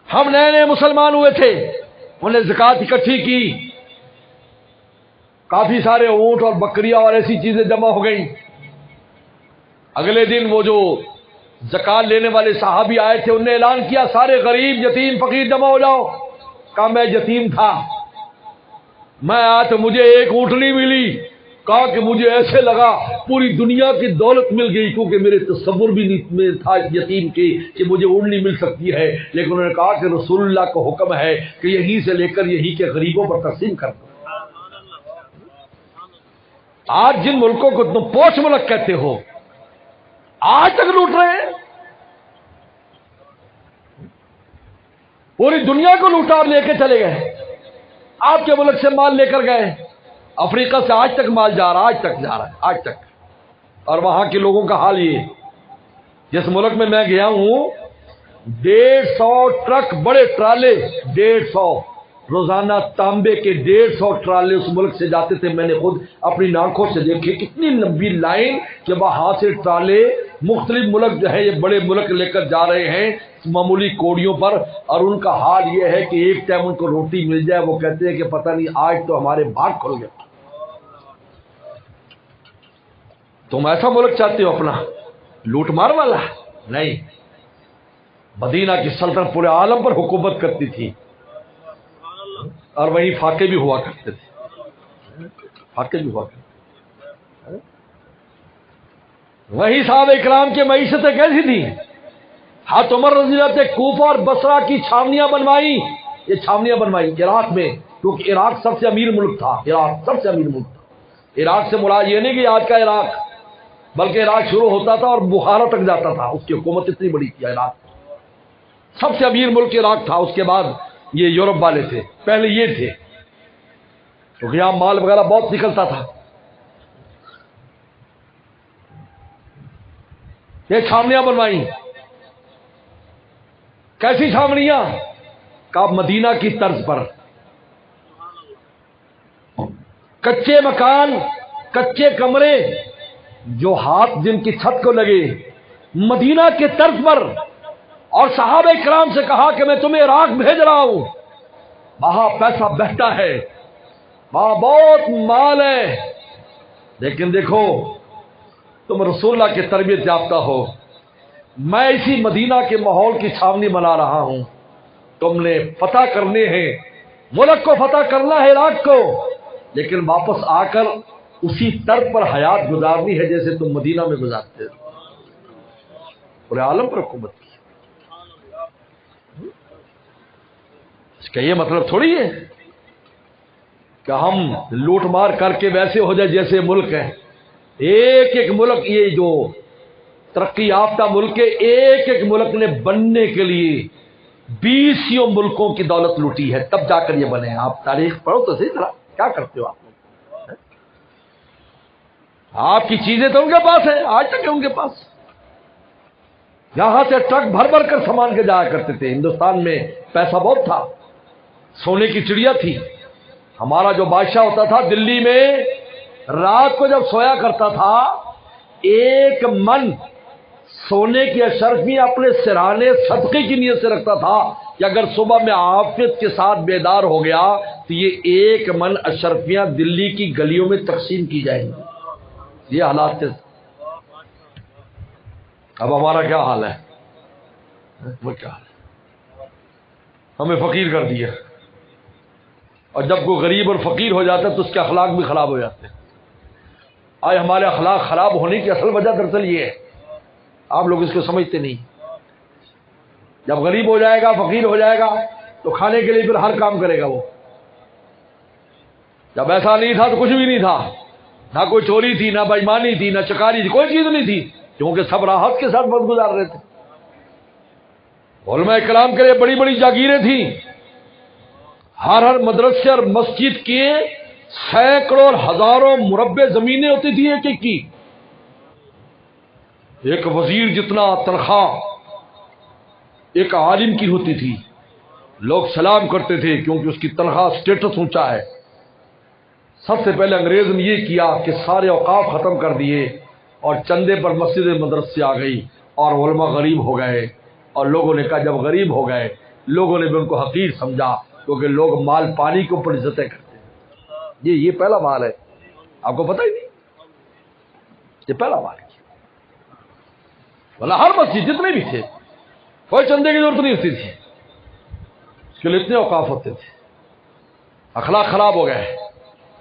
ہم نئے نئے مسلمان ہوئے تھے، انہوں نے زکوٰۃ اکٹھی کی، کافی سارے اونٹ اور بکریاں اور ایسی چیزیں جمع ہو گئیں۔ اگلے دن وہ جو زکوٰۃ لینے والے صحابی آئے تھے، انہوں نے اعلان کیا سارے غریب یتیم فقیر جمع ہو جاؤ۔ کہا میں یتیم تھا، میں آیا تو مجھے ایک اونٹنی ملی، کہا کہ مجھے ایسے لگا پوری دنیا کی دولت مل گئی، کیونکہ میرے تصور بھی نہیں تھا یتیم کی کہ مجھے اونٹنی مل سکتی ہے، لیکن انہوں نے کہا کہ رسول اللہ کا حکم ہے کہ یہیں سے لے کر یہیں کے غریبوں پر تقسیم کر دو۔ آج جن ملکوں کو تم پوش ملک کہتے ہو آج تک لوٹ رہے ہیں، پوری دنیا کو لوٹا اور لے کے چلے گئے۔ آپ کے ملک سے مال لے کر گئے، افریقہ سے آج تک مال جا رہا، آج تک جا رہا ہے، آج تک۔ اور وہاں کے لوگوں کا حال یہ، جس ملک میں میں گیا ہوں 150 ٹرک، بڑے ٹرالے، 150 روزانہ تانبے کے 150 ٹرالے اس ملک سے جاتے تھے۔ میں نے خود اپنی آنکھوں سے دیکھے کتنی لمبی لائن کہ وہاں سے ٹرالے مختلف ملک جو ہے یہ بڑے ملک لے کر جا رہے ہیں معمولی کوڑیوں پر، اور ان کا حال یہ ہے کہ ایک ٹائم ان کو روٹی مل جائے وہ کہتے ہیں کہ پتہ نہیں آج تو ہمارے باغ کھل گئے۔ تم ایسا ملک چاہتے ہو اپنا لوٹ مار والا؟ نہیں، مدینہ کی سلطنت پورے عالم پر حکومت کرتی تھی، اور وہی فاقے بھی ہوا کرتے تھے، فاقے بھی ہوا کرتے تھے۔ وہی صحابہ اکرام کی معیشتیں کیسی تھی؟ حضرت عمر رضی اللہ عنہ کوفہ اور بصرہ کی چھاونیاں بنوائی، یہ چھاونیاں بنوائی عراق میں، کیونکہ عراق سب سے امیر ملک تھا، عراق سب سے امیر ملک تھا۔ عراق سے مراد یہ نہیں کہ آج کا عراق، بلکہ عراق شروع ہوتا تھا اور بخارا تک جاتا تھا، اس کی حکومت اتنی بڑی تھی۔ عراق سب سے امیر ملک عراق تھا، اس کے بعد یہ یورپ والے تھے، پہلے یہ تھے، کیونکہ یہاں مال وغیرہ بہت نکلتا تھا۔ یہ چھاونیاں بنوائی، کیسی چھاونیاں؟ کہ مدینہ کی طرز پر، کچے مکان، کچے کمرے جو ہاتھ جن کی چھت کو لگے، مدینہ کے طرز پر۔ اور صحابہ کرام سے کہا کہ میں تمہیں عراق بھیج رہا ہوں، وہاں پیسہ بہتا ہے، وہاں بہت مال ہے، لیکن دیکھو تم رسول اللہ کی تربیت یافتہ ہو، میں اسی مدینہ کے ماحول کی چھاونی بنا رہا ہوں، تم نے فتح کرنے ہیں، ملک کو فتح کرنا ہے عراق کو، لیکن واپس آ کر اسی طرز پر حیات گزارنی ہے جیسے تم مدینہ میں گزارتے ہو۔ پورے عالم پر حکومت کی۔ اس کا یہ مطلب تھوڑی ہے کہ ہم لوٹ مار کر کے ویسے ہو جائے جیسے ملک ہے۔ ایک ایک ملک، یہ جو ترقی یافتہ ملک ہے، ایک ایک ملک نے بننے کے لیے 20 ملکوں کی دولت لوٹی ہے، تب جا کر یہ بنے ہیں۔ آپ تاریخ پڑھو تو صحیح طرح، کیا کرتے ہو آپ لوگ؟ آپ کی چیزیں تو ان کے پاس ہیں، آج تک ہے ان کے پاس۔ یہاں سے ٹرک بھر بھر کر سامان کے جایا کرتے تھے۔ ہندوستان میں پیسہ بہت تھا، سونے کی چڑیا تھی۔ ہمارا جو بادشاہ ہوتا تھا دلی میں رات کو جب سویا کرتا تھا 1 من سونے کی اشرفیاں اپنے سرانے صدقے کی نیت سے رکھتا تھا کہ اگر صبح میں عافیت کے ساتھ بیدار ہو گیا تو یہ 1 من اشرفیاں دلی کی گلیوں میں تقسیم کی جائیں گی. یہ حالات تھے. اب ہمارا کیا حال ہے؟ وہ کیا حال ہے؟ ہمیں فقیر کر دیا، اور جب کوئی غریب اور فقیر ہو جاتا ہے تو اس کے اخلاق بھی خراب ہو جاتے ہیں. آج ہمارے اخلاق خراب ہونے کی اصل وجہ دراصل یہ ہے، آپ لوگ اس کو سمجھتے نہیں. جب غریب ہو جائے گا، فقیر ہو جائے گا تو کھانے کے لیے پھر ہر کام کرے گا. وہ جب ایسا نہیں تھا تو کچھ بھی نہیں تھا، نہ کوئی چوری تھی، نہ بےایمانی تھی، نہ چکاری تھی، کوئی چیز نہیں تھی، کیونکہ سب راحت کے ساتھ وقت گزار رہے تھے. علماء کرام کے لیے بڑی بڑی جاگیریں تھیں. ہر مدرسے اور مسجد کے سینکڑوں اور ہزاروں مربع زمینیں ہوتی تھی ایک ایک کی. ایک وزیر جتنا تنخواہ ایک عالم کی ہوتی تھی. لوگ سلام کرتے تھے کیونکہ اس کی تنخواہ سٹیٹس اونچا ہے. سب سے پہلے انگریز نے یہ کیا کہ سارے اوقاف ختم کر دیے اور چندے پر مسجد مدرسے آ گئی اور علماء غریب ہو گئے. اور لوگوں نے کہا جب غریب ہو گئے، لوگوں نے بھی ان کو حقیر سمجھا کیونکہ لوگ مال پانی کے اوپر عزتیں کرتے ہیں. یہ پہلا مال ہے، آپ کو پتہ ہی نہیں. یہ پہلا مال ہے. ہر مسجد جتنے بھی تھے کوئی چندے کی ضرورت نہیں ہوتی تھی، اس کے لیے اتنے اوقاف ہوتے تھے. اخلاق خراب ہو گئے،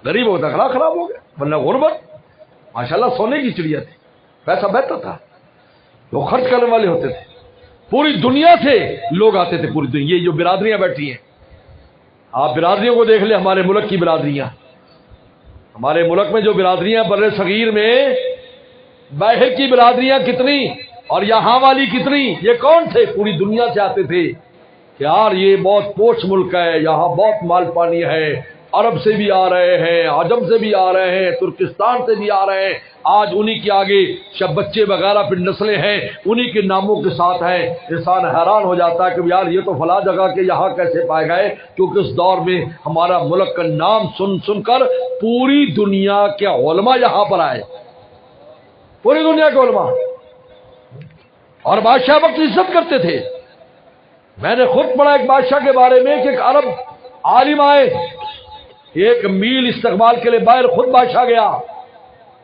غریب ہوتا اخلاق خراب ہو گئے. ورنہ غربت ماشاءاللہ سونے کی چڑیا تھی، پیسہ بہتا تھا، وہ خرچ کرنے والے ہوتے تھے. پوری دنیا سے لوگ آتے تھے. پوری دنیا، یہ جو برادریاں بیٹھی ہیں، آپ برادریوں کو دیکھ لیں. ہمارے ملک کی برادریاں، ہمارے ملک میں جو برادریاں بر صغیر میں، باہر کی برادریاں کتنی اور یہاں والی کتنی. یہ کون تھے؟ پوری دنیا سے آتے تھے کہ یار یہ بہت پوچھ ملک ہے، یہاں بہت مال پانی ہے. عرب سے بھی آ رہے ہیں، عجم سے بھی آ رہے ہیں، ترکستان سے بھی آ رہے ہیں. آج انہی کے آگے شب بچے وغیرہ پھر نسلیں ہیں انہی کے ناموں کے ساتھ ہیں. انسان حیران ہو جاتا ہے کہ یار یہ تو فلاں جگہ کے یہاں کیسے پائے گئے، کیونکہ اس دور میں ہمارا ملک کا نام سن سن کر پوری دنیا کے علماء یہاں پر آئے. پوری دنیا کے علماء. اور بادشاہ وقت عزت کرتے تھے. میں نے خود پڑھا ایک بادشاہ کے بارے میں کہ ایک عرب عالم آئے، 1 میل استقبال کے لیے باہر خود بادشاہ گیا،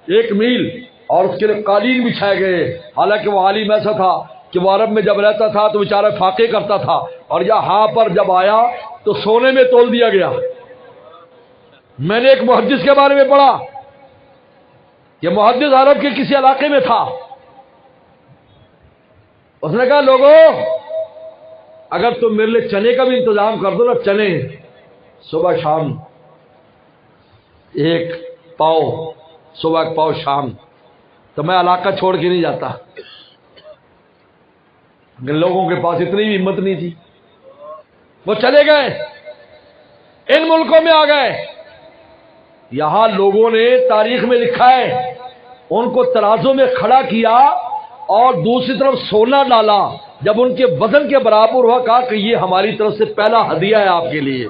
1 میل، اور اس کے لیے قالین بچھائے گئے. حالانکہ وہ عالم ایسا تھا کہ وہ عرب میں جب رہتا تھا تو بیچارہ فاقے کرتا تھا، اور یہاں پر جب آیا تو سونے میں تول دیا گیا. میں نے ایک محدث کے بارے میں پڑھا کہ محدث عرب کے کسی علاقے میں تھا. اس نے کہا لوگوں اگر تم میرے لیے چنے کا بھی انتظام کر دو نا، چنے صبح شام 1 پاؤ، صبح 1 پاؤ شام، تو میں علاقہ چھوڑ کے نہیں جاتا. لوگوں کے پاس اتنی بھی ہمت نہیں تھی، وہ چلے گئے، ان ملکوں میں آ گئے. یہاں لوگوں نے تاریخ میں لکھا ہے ان کو ترازو میں کھڑا کیا اور دوسری طرف سونا ڈالا. جب ان کے وزن کے برابر ہوا کہا کہ یہ ہماری طرف سے پہلا ہدیہ ہے آپ کے لیے.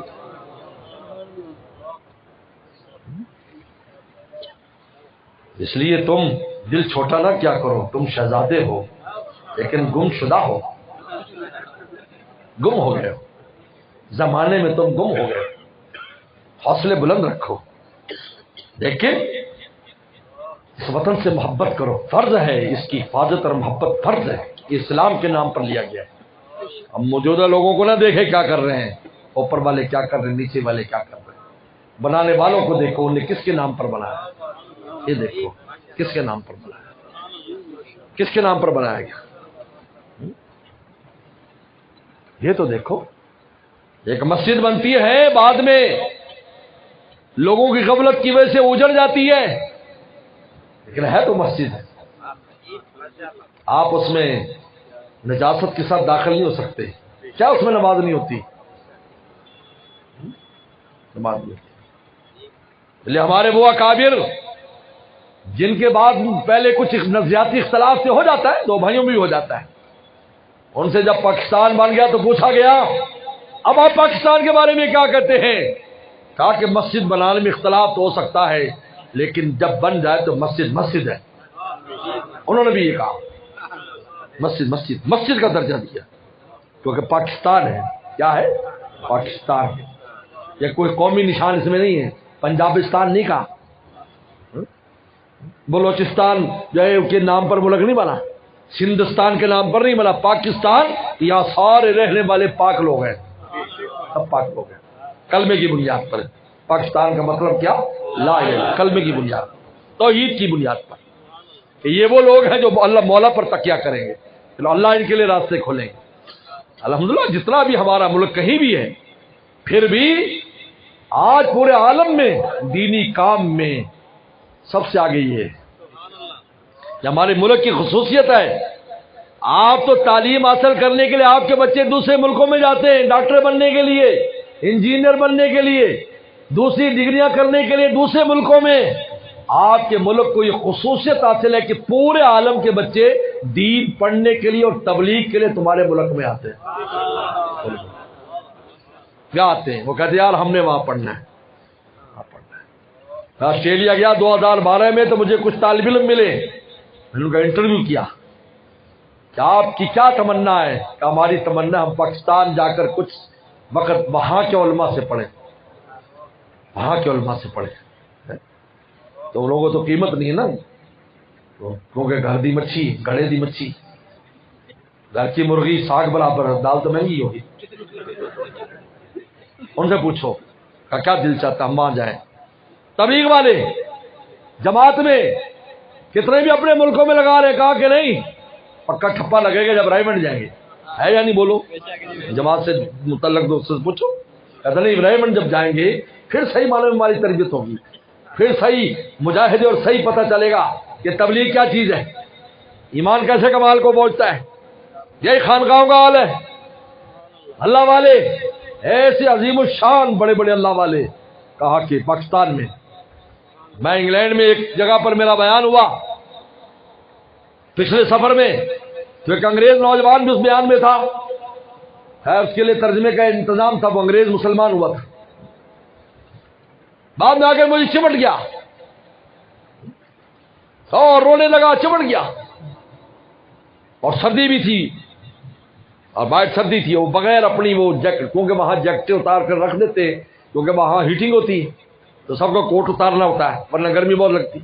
اس لیے تم دل چھوٹا نہ کیا کرو، تم شہزادے ہو لیکن گم شدہ ہو، گم ہو گئے ہو زمانے میں، تم گم ہو گئے. حوصلے بلند رکھو. دیکھیں اس وطن سے محبت کرو، فرض ہے اس کی حفاظت اور محبت فرض ہے، اسلام کے نام پر لیا گیا ہے. اب موجودہ لوگوں کو نہ دیکھے کیا کر رہے ہیں، اوپر والے کیا کر رہے ہیں، نیچے والے کیا کر رہے ہیں. بنانے والوں کو دیکھو، انہیں کس کے نام پر بنایا. یہ دیکھو کس کے نام پر بنایا، کس کے نام پر بنایا گیا. یہ تو دیکھو. ایک مسجد بنتی ہے، بعد میں لوگوں کی غفلت کی وجہ سے اجڑ جاتی ہے، لیکن ہے تو مسجد ہے. آپ اس میں نجاست کے ساتھ داخل نہیں ہو سکتے. کیا اس میں نماز نہیں ہوتی؟ نماز نہیں ہوتی. اس لیے ہمارے وہ اکابر جن کے بعد پہلے کچھ نظریاتی اختلاف سے ہو جاتا ہے، 2 بھائیوں میں بھی ہو جاتا ہے، ان سے جب پاکستان بن گیا تو پوچھا گیا اب آپ پاکستان کے بارے میں کیا کہتے ہیں؟ کہا کہ مسجد بنانے میں اختلاف تو ہو سکتا ہے لیکن جب بن جائے تو مسجد مسجد ہے. انہوں نے بھی یہ کہا مسجد مسجد مسجد کا درجہ دیا، کیونکہ پاکستان ہے. کیا ہے؟ پاکستان ہے. یہ کوئی قومی نشان اس میں نہیں ہے. پنجابستان نہیں کہا، بلوچستان جو ہے کے نام پر ملک نہیں بنا، سندھستان کے نام پر نہیں بنا. پاکستان یہاں سارے رہنے والے پاک لوگ ہیں، سب پاک لوگ ہیں، کلمے کی بنیاد پر. پاکستان کا مطلب کیا؟ لا الہ الا اللہ، کلمے کی بنیاد، توحید کی بنیاد پر. کہ یہ وہ لوگ ہیں جو اللہ مولا پر تکیہ کریں گے، اللہ ان کے لیے راستے کھولیں گے. الحمدللہ جتنا بھی ہمارا ملک کہیں بھی ہے، پھر بھی آج پورے عالم میں دینی کام میں سب سے آگے یہ ہے. یہ ہمارے ملک کی خصوصیت ہے. آپ تو تعلیم حاصل کرنے کے لیے آپ کے بچے دوسرے ملکوں میں جاتے ہیں، ڈاکٹر بننے کے لیے، انجینئر بننے کے لیے، دوسری ڈگریاں کرنے کے لیے دوسرے ملکوں میں. آپ کے ملک کو یہ خصوصیت حاصل ہے کہ پورے عالم کے بچے دین پڑھنے کے لیے اور تبلیغ کے لیے تمہارے ملک میں آتے ہیں. کیا آتے ہیں؟ وہ کہتے ہیں یار ہم نے وہاں پڑھنا ہے. میں آسٹریلیا گیا 2012 میں، تو مجھے کچھ طالب علم ملے، میں نے ان کا انٹرویو کیا کہ آپ کی کیا تمنا ہے؟ کہ ہماری تمنا ہم پاکستان جا کر کچھ وقت وہاں کے علماء سے پڑھیں، وہاں کے علماء سے پڑھیں. تو ان لوگوں کو تو قیمت نہیں ہے نا، کیونکہ گھر دی مچھی گھڑے دی مچھی، گھر کی مرغی ساگ برابر، دال تو مہنگی ہوگی. ان سے پوچھو کہ کیا دل چاہتا ہم وہاں جائیں. تبلیغ والے جماعت میں کتنے بھی اپنے ملکوں میں لگا رہے، کہا کہ نہیں پکا ٹھپا لگے گا جب رائمنڈ جائیں گے. ہے یا نہیں بولو؟ جماعت سے متعلق دوست سے پوچھو، کہتا نہیں رائمنڈ جب جائیں گے پھر صحیح معنی میں ہماری تربیت ہوگی، پھر صحیح مجاہدے اور صحیح پتہ چلے گا کہ تبلیغ کیا چیز ہے، ایمان کیسے کمال کو پہنچتا ہے. یہی خانقاہوں کا حال ہے. اللہ والے ایسے عظیم الشان بڑے بڑے اللہ والے. کہا کہ پاکستان میں، میں انگلینڈ میں ایک جگہ پر میرا بیان ہوا پچھلے سفر میں، تو ایک انگریز نوجوان بھی اس بیان میں تھا. خیر اس کے لیے ترجمے کا انتظام تھا، وہ انگریز مسلمان ہوا تھا. بعد میں آ کر مجھے چمٹ گیا اور رونے لگا، چمٹ گیا. اور سردی بھی تھی اور باہر سردی تھی، وہ بغیر اپنی وہ جیکٹ، کیونکہ وہاں جیکٹیں اتار کر رکھ دیتے ہیں کیونکہ وہاں ہیٹنگ ہوتی ہے، تو سب کو کوٹ اتارنا ہوتا ہے ورنہ گرمی بہت لگتی.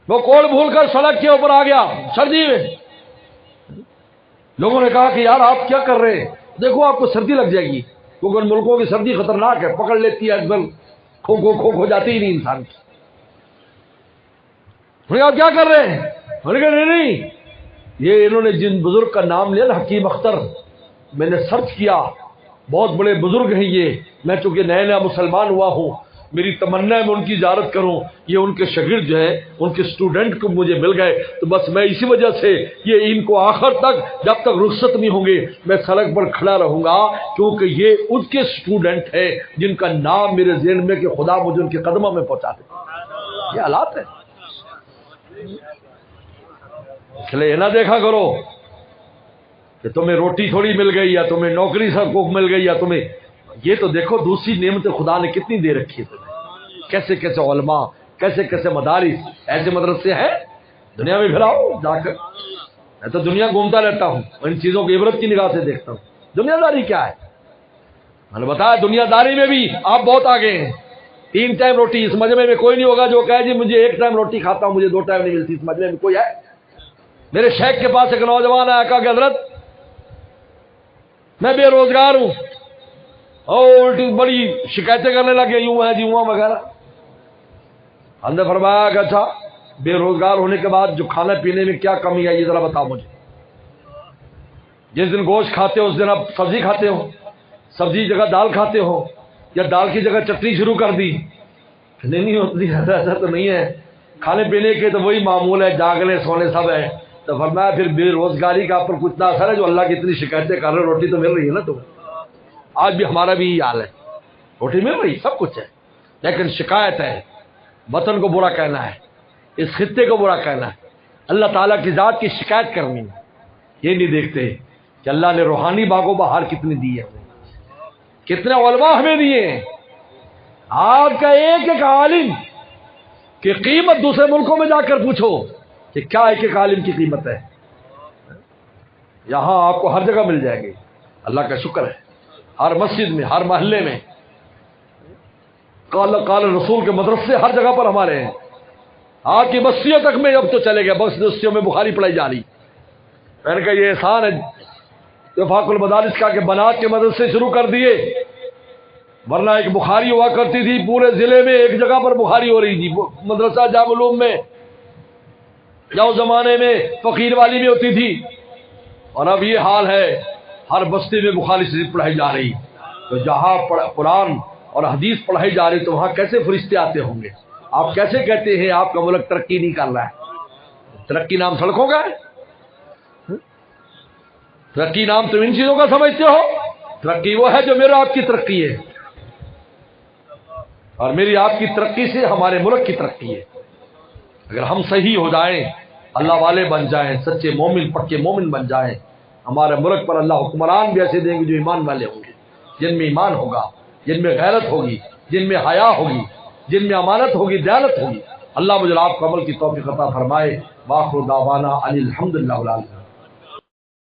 وہ کوٹ بھول کر سڑک کے اوپر آ گیا سردی میں. لوگوں نے کہا کہ یار آپ کیا کر رہے ہیں؟ دیکھو آپ کو سردی لگ جائے گی، کیونکہ ان ملکوں کی سردی خطرناک ہے، پکڑ لیتی ہے، ایک کھو جاتی ہی نہیں انسان کی. آپ کیا کر رہے ہیں؟ میں نے کہا نہیں، یہ انہوں نے جن بزرگ کا نام لیا نا، حکیم اختر، میں نے سرچ کیا، بہت بڑے بزرگ ہیں یہ. میں چونکہ نیا نیا مسلمان ہوا ہوں، میری تمنا ہے میں ان کی زیارت کروں. یہ ان کے شاگرد جو ہے، ان کے اسٹوڈنٹ کو مجھے مل گئے، تو بس میں اسی وجہ سے یہ ان کو آخر تک جب تک رخصت نہیں ہوں گے میں سڑک پر کھڑا رہوں گا، کیونکہ یہ ان کے اسٹوڈنٹ ہیں جن کا نام میرے ذہن میں کہ خدا مجھے ان کے قدموں میں پہنچا دے. یہ حالات ہے. اس لیے نہ دیکھا کرو کہ تمہیں روٹی تھوڑی مل گئی یا تمہیں نوکری سے حقوق مل گئی یا تمہیں، یہ تو دیکھو دوسری نعمت خدا نے کتنی دے رکھی ہے تمہیں. کیسے کیسے علماء، کیسے کیسے مدارس، ایسے مدرسے ہیں دنیا میں پھراؤ جا کر. میں تو دنیا گھومتا رہتا ہوں، ان چیزوں کو عبرت کی نگاہ سے دیکھتا ہوں. دنیا داری کیا ہے؟ میں نے بتایا دنیا داری میں بھی آپ بہت آگے ہیں. 3 ٹائم روٹی، اس مجمع میں کوئی نہیں ہوگا جو کہے جی مجھے 1 ٹائم روٹی کھاتا ہوں مجھے 2 ٹائم نہیں ملتی. اس مجمع میں کوئی ہے؟ میرے شیخ کے پاس ایک نوجوان آیا، کہا کہ حضرت میں بے روزگار ہوں اور بڑی شکایتیں کرنے لگے، یوں ہے جی وہاں وغیرہ. ہم نے فرمایا کہ اچھا بے روزگار ہونے کے بعد جو کھانے پینے میں کیا کمی ہے یہ ذرا بتاؤ مجھے. جس دن گوشت کھاتے ہو اس دن آپ سبزی کھاتے ہو، سبزی جگہ دال کھاتے ہو، یا دال کی جگہ چٹنی شروع کر دی؟ نہیں ہوتی، ایسا تو نہیں ہے. کھانے پینے کے تو وہی معمول ہے، جاگنے سونے سب ہے. تو فرمایا پھر بے روزگاری کا آپ پر کچھ نہ اثر ہے جو اللہ کی اتنی شکایتیں کر رہے، روٹی تو مل رہی ہے نا تمہیں. آج بھی ہمارا بھی یہ حال ہے، روٹی مل رہی سب کچھ ہے، لیکن شکایت ہے. وطن کو برا کہنا ہے، اس خطے کو برا کہنا ہے، اللہ تعالیٰ کی ذات کی شکایت کرنی ہے. یہ نہیں دیکھتے کہ اللہ نے روحانی باغ و بہار کتنی دی ہے، کتنے علماء ہمیں دیے ہیں. آپ کا ایک ایک عالم کہ قیمت دوسرے ملکوں میں جا کر پوچھو کہ کیا ایک ایک عالم کی قیمت ہے، یہاں آپ کو ہر جگہ مل جائے گی۔ اللہ کا شکر ہے، ہر مسجد میں، ہر محلے میں قال قال رسول کے مدرسے ہر جگہ پر ہمارے ہیں۔ آج کی بستیوں تک میں اب تو چلے گئے، بستیوں میں بخاری پڑھائی جا رہی۔ میں نے کہا یہ احسان ہے وفاق المدارس کا کہ بنات کے مدرسے شروع کر دیے، ورنہ ایک بخاری ہوا کرتی تھی پورے ضلع میں، ایک جگہ پر بخاری ہو رہی تھی، مدرسہ جامع العلوم میں، یا اس زمانے میں فقیر والی میں ہوتی تھی، اور اب یہ حال ہے ہر بستی میں بخاری شریف پڑھائی جا رہی۔ تو جہاں قرآن اور حدیث پڑھائی جا رہی تو وہاں کیسے فرشتے آتے ہوں گے؟ آپ کیسے کہتے ہیں آپ کا ملک ترقی نہیں کر رہا ہے؟ ترقی نام سڑکوں کا ہے؟ ترقی نام تم ان چیزوں کا سمجھتے ہو؟ ترقی وہ ہے جو میرا آپ کی ترقی ہے، اور میری آپ کی ترقی سے ہمارے ملک کی ترقی ہے۔ اگر ہم صحیح ہو جائیں، اللہ والے بن جائیں، سچے مومن پکے مومن بن جائیں، ہمارے ملک پر اللہ حکمران بھی ایسے دیں گے جو ایمان والے ہوں گے، جن میں ایمان ہوگا، جن میں غیرت ہوگی، جن میں حیا ہوگی، جن میں امانت ہوگی، دیانت ہوگی۔ اللہ مجھے آپ کو عمل کی توفیق عطا فرمائے۔ وآخر دعوانا ان الحمد للہ رب العالمین۔